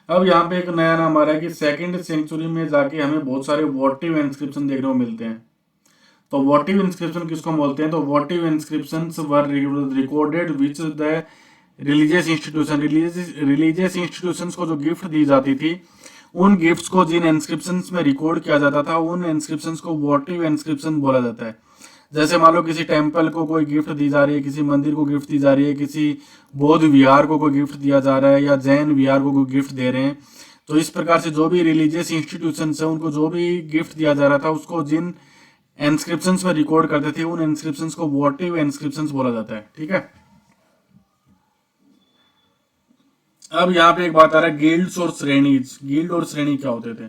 अब यहाँ पे एक नया नाम आ रहा है कि सेकंड सेंचुरी में जाके हमें बहुत सारे वोटिव इंस्क्रिप्शन देखने को मिलते हैं। तो वोटिव इंस्क्रिप्शन किसको बोलते हैं, तो वोटिव inscription were recorded which the religious institution, religious institutions को जो गिफ्ट दी जाती थी, उन गिफ्ट्स को जिन इंस्क्रिप्शंस में रिकॉर्ड किया जाता था, उन इंस्क्रिप्शंस को वोटिव इंस्क्रिप्शन बोला जाता है। जैसे मान लो किसी टेम्पल को कोई गिफ्ट दी जा रही है, किसी मंदिर को गिफ्ट दी जा रही है, किसी बौद्ध विहार को कोई गिफ्ट दिया जा रहा है, या जैन विहार को कोई गिफ्ट दे रहे हैं, तो इस प्रकार से जो भी रिलीजियस इंस्टीट्यूशन है उनको जो भी गिफ्ट दिया जा रहा था, उसको जिन इंस्क्रिप्शंस में रिकॉर्ड करते थे, उन इंस्क्रिप्शंस को वोटिव इंस्क्रिप्शंस बोला जाता है, ठीक है। अब यहाँ पे एक बात आ रहा है, गिल्ड्स और श्रेणीज। गिल्ड और श्रेणी क्या होते थे,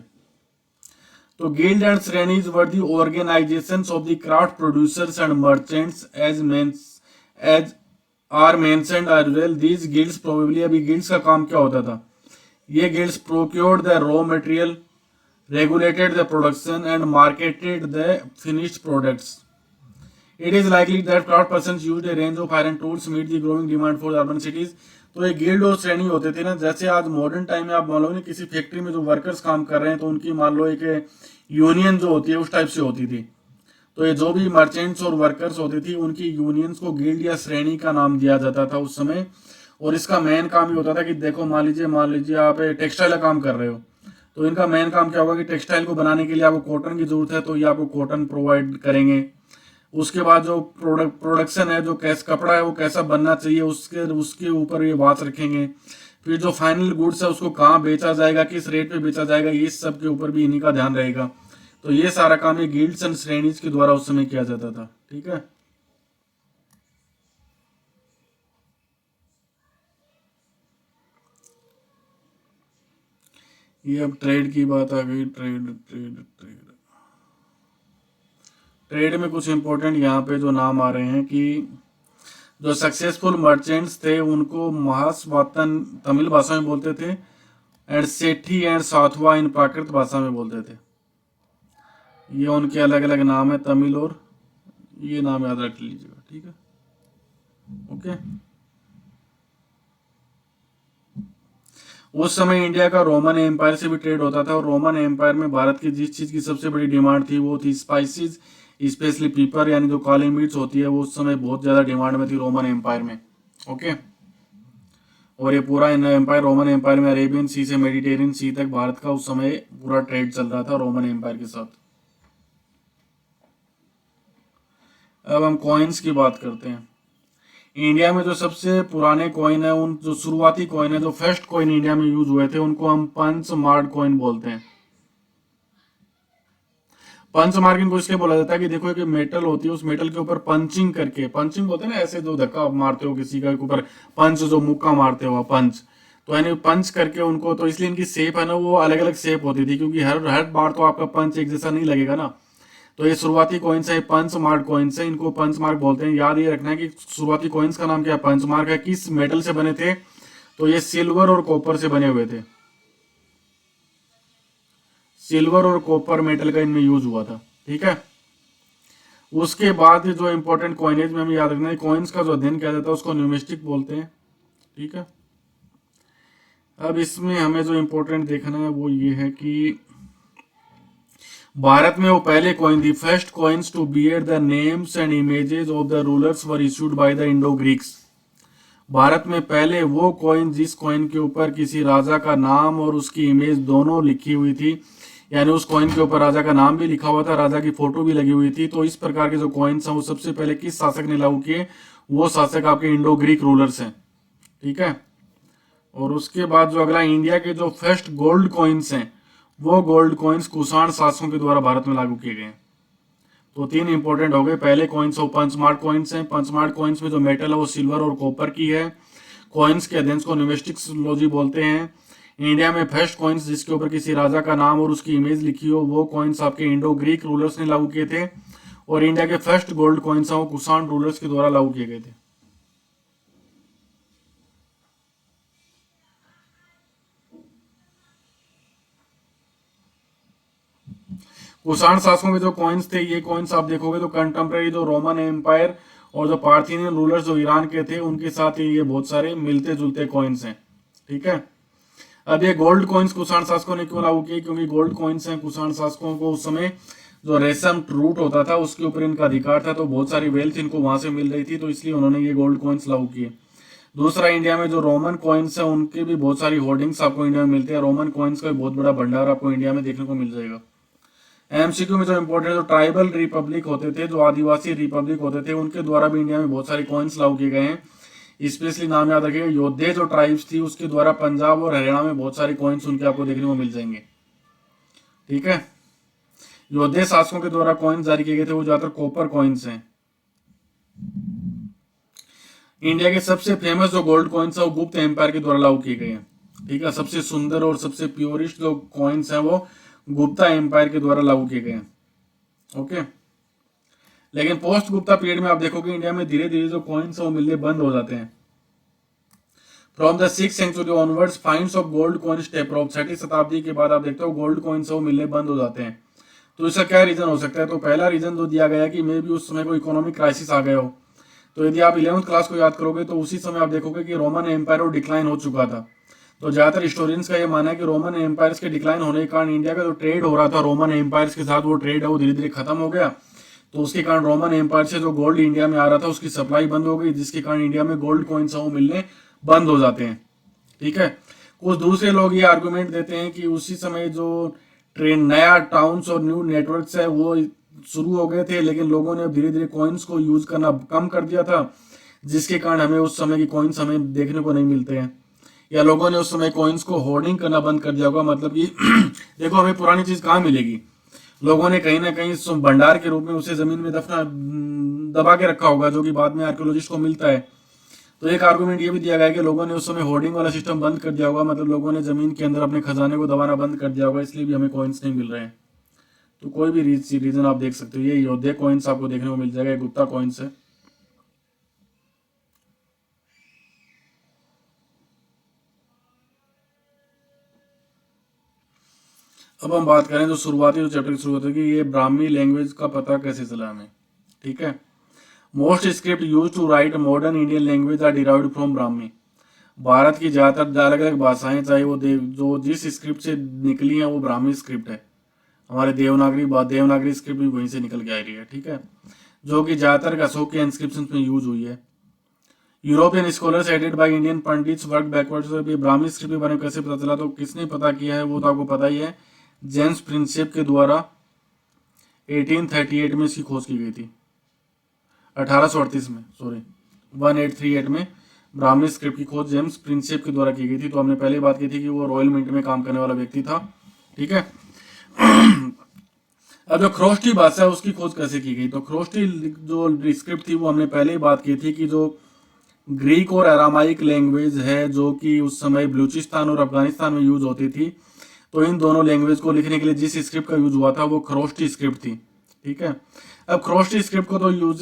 तो guild and shrenis were the organisations of the craft producers and merchants as are mentioned as these guilds probably, अभी गिल्ड्स का काम क्या होता था, ये guilds procured the raw material, regulated the production and marketed the finished products. It is likely that craft persons used a range of iron tools to meet the growing demand for urban cities. तो ये guild और श्रेणी होते थे ना, जैसे आज modern time में आप मान लो ना किसी फैक्ट्री में जो वर्कर्स काम कर रहे हैं, तो उनकी मान लो एक यूनियन जो होती है उस टाइप से होती थी। तो ये जो भी मर्चेंट्स और वर्कर्स होती थी, उनकी यूनियंस को गिल्ड या श्रेणी का नाम दिया जाता था उस समय। और इसका मेन काम ये होता था कि देखो मान लीजिए आप टेक्सटाइल का काम कर रहे हो, तो इनका मेन काम क्या होगा कि टेक्सटाइल को बनाने के लिए आपको कॉटन की जरूरत है, तो ये आपको कॉटन प्रोवाइड करेंगे। उसके बाद जो प्रोडक्शन है, जो कैसा कपड़ा है वो कैसा बनना चाहिए, उसके ऊपर ये बात रखेंगे। फिर जो फाइनल गुड्स है उसको कहाँ बेचा जाएगा, किस रेट पे बेचा जाएगा, ये सब के ऊपर भी इन्हीं का ध्यान रहेगा। तो ये सारा काम ये गिल्ड्स एंड श्रेणीज के द्वारा उस समय किया जाता था, ठीक है। ये अब ट्रेड की बात आ गई। ट्रेड ट्रेड ट्रेड ट्रेड में कुछ इंपॉर्टेंट यहाँ पे जो नाम आ रहे हैं कि जो सक्सेसफुल मर्चेंट्स थे उनको महासवातन तमिल भाषा में बोलते थे, एंड सेठी एंड साथवा इन प्राकृत भाषा में बोलते थे। ये उनके अलग अलग नाम है तमिल, और ये नाम याद रख लीजिएगा, ठीक है। ओके, उस समय इंडिया का रोमन एम्पायर से भी ट्रेड होता था, और रोमन एम्पायर में भारत की जिस चीज की सबसे बड़ी डिमांड थी वो थी स्पाइसेस, स्पेशली पीपर यानी जो काली मिर्च होती है, वो उस समय बहुत ज्यादा डिमांड में थी रोमन एम्पायर में। ओके, और ये पूरा एम्पायर रोमन एम्पायर में अरेबियन सी से मेडिटेरियन सी तक भारत का उस समय पूरा ट्रेड चल रहा था रोमन एम्पायर के साथ। अब हम कॉइन्स की बात करते हैं। इंडिया में जो सबसे पुराने कॉइन है, उन जो शुरुआती कॉइन है, जो फर्स्ट कॉइन इंडिया में यूज हुए थे, उनको हम पंच मार्क कॉइन बोलते हैं। पंच मार्क इनको इसलिए बोला जाता है कि देखो एक मेटल होती है, उस मेटल के ऊपर पंचिंग करके, पंचिंग बोलते हैं ना, ऐसे जो धक्का मारते हो किसी का ऊपर, पंच जो मुक्का मारते हो पंच, तो यानी पंच करके उनको, तो इसलिए इनकी शेप है ना वो अलग अलग शेप होती थी, क्योंकि हर हर बार तो आपका पंच एक जैसा नहीं लगेगा ना। तो ये शुरुआती कॉइन्स है, पंच मार्क कॉइन्स है, इनको पंच मार्क बोलते हैं। याद ये रखना है कि शुरुआती कॉइन्स का नाम क्या है, पंच मार्क है। किस मेटल से बने थे, तो ये सिल्वर और कॉपर से बने हुए थे। सिल्वर और कॉपर मेटल का इनमें यूज हुआ था, ठीक है। उसके बाद जो इंपॉर्टेंट कॉइनेज में हमें याद रखना है, कॉइन्स का जो अध्ययन किया जाता है उसको न्यूमिस्टिक बोलते हैं, ठीक है। अब इसमें हमें जो इंपॉर्टेंट देखना है वो ये है कि भारत में वो पहले कॉइन थी, first coins to bear the names and images of the rulers were issued by the Indo Greeks. Bharat में पहले वो कॉइन जिस कॉइन के ऊपर किसी राजा का नाम और उसकी इमेज दोनों लिखी हुई थी, यानी उस कॉइन के ऊपर राजा का नाम भी लिखा हुआ था, राजा की फोटो भी लगी हुई थी। तो इस प्रकार के जो कॉइन्स हैं वो सबसे पहले किस शासक ने लागू किए? वो शासक आपके इंडो ग्रीक रूलर्स हैं, ठीक है। और उसके बाद जो अगला इंडिया के जो फर्स्ट गोल्ड कॉइन्स हैं, वो गोल्ड कॉइन्स कुषाण शासकों के द्वारा भारत में लागू किए गए हैं। तो तीन इंपॉर्टेंट हो गए। पहले कॉइन्स वो पंचमार्क कॉइन्स हैं। पंचमार्क कॉइन्स में जो मेटल है वो सिल्वर और कॉपर की है। कॉइन्स के अध्ययन को न्यूमिस्टिक्सोलॉजी बोलते हैं। इंडिया में फर्स्ट कॉइन्स जिसके ऊपर किसी राजा का नाम और उसकी इमेज लिखी हो, वो कॉइन्स आपके इंडो ग्रीक रूलर्स ने लागू किए थे। और इंडिया के फर्स्ट गोल्ड कॉइन्स हैं वो कुषाण रूलर्स के द्वारा लागू किए गए थे। कुषाण शासकों के जो कॉइन्स थे, ये कॉइन्स आप देखोगे तो कंटेम्प्रेरी जो रोमन एम्पायर और जो पार्थिनियन रूलर्स जो ईरान के थे उनके साथ ये बहुत सारे मिलते जुलते कॉइन्स हैं, ठीक है। अब ये गोल्ड कॉइन्स कुषाण शासकों ने क्यों लागू किए? क्योंकि गोल्ड कॉइन्स हैं, कुषाण शासकों को उस समय जो रेशम रूट होता था उसके ऊपर इनका अधिकार था, तो बहुत सारी वेल्थ इनको वहां से मिल रही थी, तो इसलिए उन्होंने ये गोल्ड कॉइन्स लागू किए। दूसरा, इंडिया में जो रोमन कॉइन्स है उनके भी बहुत सारी होर्डिंग्स आपको इंडिया में मिलते हैं। रोमन कॉइन्स का बहुत बड़ा भंडार आपको इंडिया में देखने को मिल जाएगा। एमसीक्यू में जो इंपॉर्टेंट जो ट्राइबल रिपब्लिक होते थे, जो आदिवासी रिपब्लिक होते थे, उनके द्वारा भी इंडिया में बहुत सारे कॉइन्स लागू किए गए हैं। स्पेशली नाम याद रखिएगा, योद्धे जो ट्राइब्स थी उसके द्वारा पंजाब और हरियाणा में बहुत सारे कॉइन्स उनके आपको देखने को मिल जाएंगे, ठीक है। योद्धे शासकों के द्वारा कॉइन्स जारी किए गए थे वो ज्यादातर कॉपर कॉइन्स हैं। इंडिया के सबसे फेमस जो गोल्ड कॉइन्स है वो गुप्त एम्पायर के द्वारा लागू किए गए हैं, ठीक है। सबसे सुंदर और सबसे प्योरिस्ट जो कॉइन्स हैं वो गुप्ता एम्पायर के द्वारा लागू किए गए हैं, ओके। लेकिन पोस्ट गुप्ता पीरियड में आप देखोगे इंडिया में धीरे धीरे जो कॉइन्स है वो मिलने बंद हो जाते हैं। From the 6th century onwards finds of gold coins taper off. 6वीं शताब्दी के बाद आप देखते हो गोल्ड कॉइन्स वो मिलने बंद हो जाते हैं। तो इसका क्या रीजन हो सकता है? तो पहला रीजन जो दिया गया कि मे भी उस समय कोई इकोनॉमिक क्राइसिस आ गया हो। तो यदि आप 11th क्लास को याद करोगे तो उसी समय आप देखोगे कि रोमन एम्पायर और डिक्लाइन हो चुका था। तो ज्यादातर हिस्टोरियंस का यह मानना है कि रोमन एम्पायर्स के डिक्लाइन होने के कारण इंडिया का जो ट्रेड हो रहा था रोमन एम्पायर्स के साथ, वो ट्रेड है वो धीरे धीरे खत्म हो गया। तो उसके कारण रोमन एम्पायर से जो गोल्ड इंडिया में आ रहा था उसकी सप्लाई बंद हो गई, जिसके कारण इंडिया में गोल्ड कॉइन्स वो मिलने बंद हो जाते हैं, ठीक है। कुछ दूसरे लोग ये आर्गुमेंट देते हैं कि उसी समय जो ट्रेन नया टाउन्स और न्यू नेटवर्क्स है वो शुरू हो गए थे, लेकिन लोगों ने धीरे धीरे कॉइन्स को यूज करना कम कर दिया था, जिसके कारण हमें उस समय की कॉइन्स हमें देखने को नहीं मिलते हैं। या लोगों ने उस समय कॉइन्स को होर्डिंग करना बंद कर दिया होगा, मतलब कि देखो हमें पुरानी चीज कहाँ मिलेगी, लोगों ने कहीं ना कहीं भंडार के रूप में उसे जमीन में दबा के रखा होगा, जो कि बाद में आर्कियोलॉजिस्ट को मिलता है। तो एक आर्गुमेंट ये भी दिया गया कि लोगों ने उस समय होर्डिंग वाला सिस्टम बंद कर दिया होगा, मतलब लोगों ने जमीन के अंदर अपने खजाने को दबाना बंद कर दिया होगा, इसलिए भी हमें कॉइन्स नहीं मिल रहे हैं। तो कोई भी रीजन आप देख सकते हो। ये योद्धे कॉइन्स आपको देखने को मिल जाएगा, गुप्ता कॉइन्स है। अब हम बात करें जो शुरुआती जो चैप्टर की शुरुआत होगी, ये ब्राह्मी लैंग्वेज का पता कैसे चला हमें, ठीक है। Most script use to write modern Indian language are derived from Brahmi. Bharat की ज्यादातर अलग अलग भाषाएं, चाहे वो जो जिस स्क्रिप्ट से निकली हैं वो ब्राह्मी स्क्रिप्ट है। हमारे देवनागरी स्क्रिप्ट भी वहीं से निकल के आ रही है, ठीक है, जो कि ज्यादातर अशोक के इंस्क्रिप्शन में यूज हुई है। European scholars aided by Indian pandits work backwards. Brahmi script के बारे में कैसे पता चला? तो किसने पता किया है वो तो आपको पता ही है, जेम्स प्रिंसेप के द्वारा 1838 में इसकी खोज की गई थी। 1838 में, सॉरी 1838 में ब्राह्मी स्क्रिप्ट की खोज जेम्स प्रिंसेप के द्वारा की गई थी। तो हमने पहले बात की थी कि वो रॉयल मिंट में काम करने वाला व्यक्ति था, ठीक है। अब जो ख्रोष्टी भाषा है उसकी खोज कैसे की गई? तो ख्रोष्टी जो स्क्रिप्ट थी वो हमने पहले ही बात की थी कि जो ग्रीक और अरामाइक लैंग्वेज है जो कि उस समय बलूचिस्तान और अफगानिस्तान में यूज होती थी, तो इन दोनों लैंग्वेज को लिखने के लिए जिस स्क्रिप्ट का यूज हुआ था वो ख्रोष्टी स्क्रिप्ट थी, ठीक है। अब ख्रोष्टी स्क्रिप्ट को तो यूज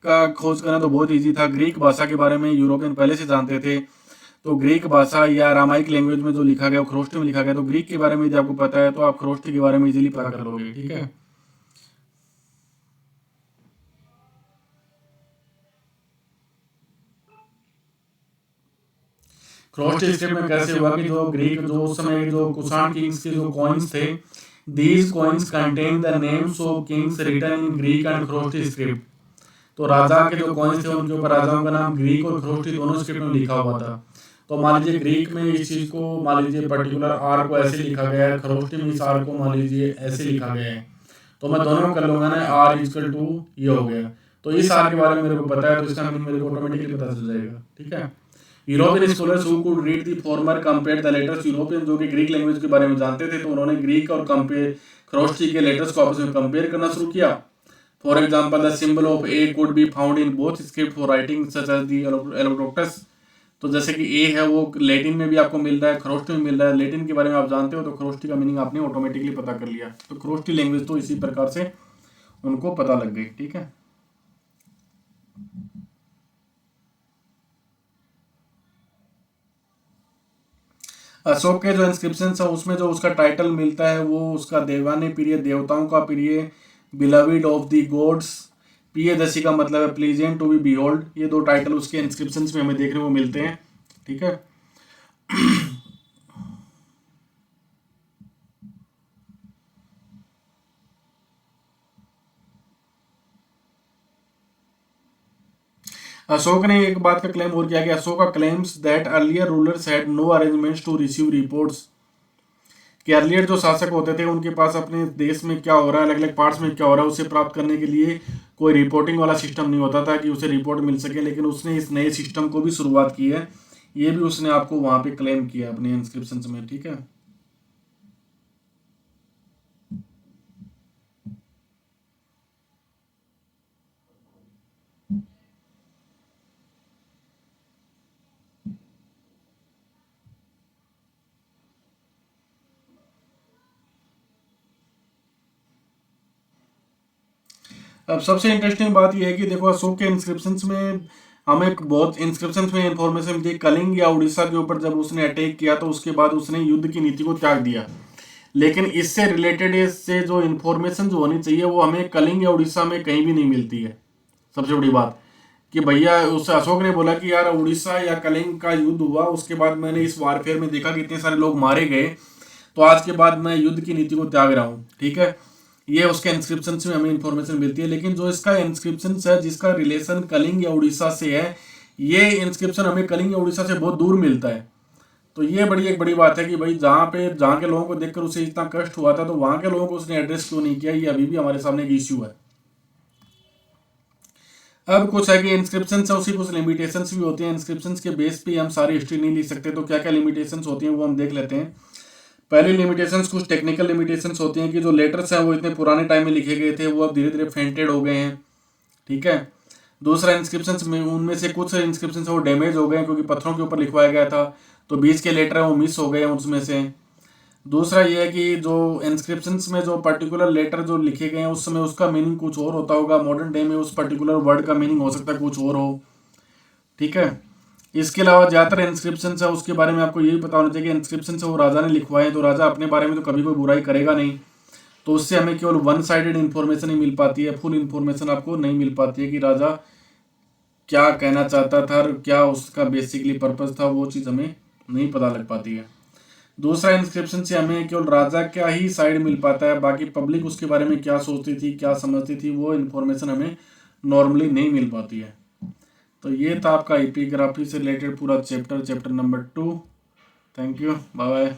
का खोज करना तो बहुत इजी था। ग्रीक भाषा के बारे में यूरोपियन पहले से जानते थे, तो ग्रीक भाषा या अरामाइक लैंग्वेज में जो लिखा गया ख्रोष्टी में लिखा गया, तो ग्रीक के बारे में यदि आपको पता है तो आप ख्रोष्टी के बारे में इजीली पता कर लोगे, ठीक है। ख्रोष्टी स्क्रिप्ट में कैसे हुआ कि जो ग्रीक जो उस समय जो कुषाण किंग्स के जो कॉइन्स थे, these coins contain the names of kings written in Greek and Kharoshthi script. तो राजा के जो कॉइन्स थे उनके ऊपर राजाओं का नाम ग्रीक और ख्रोष्टी दोनों स्क्रिप्ट में लिखा हुआ था। तो मान लीजिए ग्रीक में इस चीज़ को, मान लीजिए पर्टिकुलर आर को ऐसे लिखा गया है, खरोष्टी में इस आर को मान लीजिए ऐसे लिखा गया है, तो मैं दोनों में कर लूंगा ना, आर इक्वल टू ये हो गया, तो इस आर के बारे में मेरे को पता है, तो इसका मीनिंग मेरे को ऑटोमेटिकली पता चल जाएगा। ठीक है। European scholars who could read the former compare the letters, European जो कि ग्रीक लैंग्वेज के बारे में जानते थे, तो उन्होंने ग्रीक और कंपेयर खरोष्टी के लेटर्स को आपस में कंपेयर करना शुरू किया। For example the symbol of a could be found in both script for writing such as the alodoctus, तो जैसे कि ए है वो लैटिन में भी आपको मिल रहा है, खरोष्टी में मिल रहा है, लैटिन के बारे में आप जानते हो तो खरोष्टी का मीनिंग आपने ऑटोमेटिकली पता कर लिया, तो खरोष्टी लैंग्वेज तो इसी प्रकार से उनको पता लग गई। ठीक है। अशोक के जो इंस्क्रिप्शन है उसमें जो उसका टाइटल मिलता है वो उसका देवानी प्रिय, देवताओं का प्रिय, beloved of the gods, Priyadarshi का मतलब है प्लीजेंट टू बी बिहोल्ड, ये दो टाइटल उसके इंस्क्रिप्शन में हमें देखने को मिलते हैं। ठीक है। अशोक ने एक बात का क्लेम और किया कि अशोक का claims that earlier rulers had no arrangements to receive reports, कि अर्लियर जो शासक होते थे उनके पास अपने देश में क्या हो रहा है, अलग अलग पार्ट्स में क्या हो रहा है, उसे प्राप्त करने के लिए कोई रिपोर्टिंग वाला सिस्टम नहीं होता था कि उसे रिपोर्ट मिल सके, लेकिन उसने इस नए सिस्टम को भी शुरुआत की है, ये भी उसने आपको वहां पे क्लेम किया अपने इंस्क्रिप्शन में। ठीक है। अब सबसे इंटरेस्टिंग बात यह है कि देखो अशोक के इंस्क्रिप्शंस में हमें बहुत इंस्क्रिप्शंस में इंफॉर्मेशन मिलती है, कलिंग या उड़ीसा के ऊपर जब उसने अटैक किया तो उसके बाद उसने युद्ध की नीति को त्याग दिया, लेकिन इससे रिलेटेड इससे जो इन्फॉर्मेशन जो होनी चाहिए वो हमें कलिंग या उड़ीसा में कहीं भी नहीं मिलती है। सबसे बड़ी बात कि भैया उस अशोक ने बोला कि यार उड़ीसा या कलिंग का युद्ध हुआ, उसके बाद मैंने इस वारफेयर में देखा कि इतने सारे लोग मारे गए, तो आज के बाद मैं युद्ध की नीति को त्याग रहा हूँ। ठीक है। ये उसके इंस्क्रिप्शन में हमें इंफॉर्मेशन मिलती है, लेकिन जो इसका इंस्क्रिप्शन है जिसका रिलेशन कलिंग या उड़ीसा से है, ये इंस्क्रिप्शन हमें कलिंग या उड़ीसा से बहुत दूर मिलता है। तो ये एक बड़ी बात है कि भाई जहाँ के लोगों को देखकर उसे इतना कष्ट हुआ था तो वहां के लोगों को उसने एड्रेस क्यों नहीं किया, ये अभी भी हमारे सामने एक इश्यू है। अब कुछ है कि इंस्क्रिप्शन से उसकी कुछ लिमिटेशंस भी होती हैं, इंस्क्रिप्शंस के बेस पे हम सारी हिस्ट्री नहीं लिख सकते, तो क्या क्या लिमिटेशंस होती हैं वो हम देख लेते हैं। पहली लिमिटेशंस कुछ टेक्निकल लिमिटेशंस होती हैं कि जो लेटर्स हैं वो इतने पुराने टाइम में लिखे गए थे, वो अब धीरे धीरे फेंटेड हो गए हैं। ठीक है। दूसरा इंस्क्रिप्शंस में उनमें से कुछ इंस्क्रिप्शंस वो डैमेज हो गए हैं क्योंकि पत्थरों के ऊपर लिखवाया गया था, तो बीच के लेटर हैं वो मिस हो गए हैं उसमें से। दूसरा ये है कि जो इंस्क्रिप्शंस में जो पर्टिकुलर लेटर जो लिखे गए हैं उस समय उसका मीनिंग कुछ और होता होगा, मॉडर्न डे में उस पर्टिकुलर वर्ड का मीनिंग हो सकता है कुछ और हो। ठीक है। इसके अलावा ज़्यादातर इंस्क्रिप्शन है उसके बारे में आपको यही पता होना चाहिए कि इंस्क्रिप्शन से वो राजा ने लिखवाए, तो राजा अपने बारे में तो कभी कोई बुराई करेगा नहीं, तो उससे हमें केवल वन साइडेड इन्फॉर्मेशन ही मिल पाती है, फुल इन्फॉर्मेशन आपको नहीं मिल पाती है कि राजा क्या कहना चाहता था और क्या उसका बेसिकली पर्पज था, वो चीज़ हमें नहीं पता लग पाती है। दूसरा इंस्क्रिप्शन से हमें केवल राजा का ही साइड मिल पाता है, बाकी पब्लिक उसके बारे में क्या सोचती थी क्या समझती थी वो इन्फॉर्मेशन हमें नॉर्मली नहीं मिल पाती है। तो ये था आपका एपिग्राफी से रिलेटेड पूरा chapter number 2। Thank you, bye bye.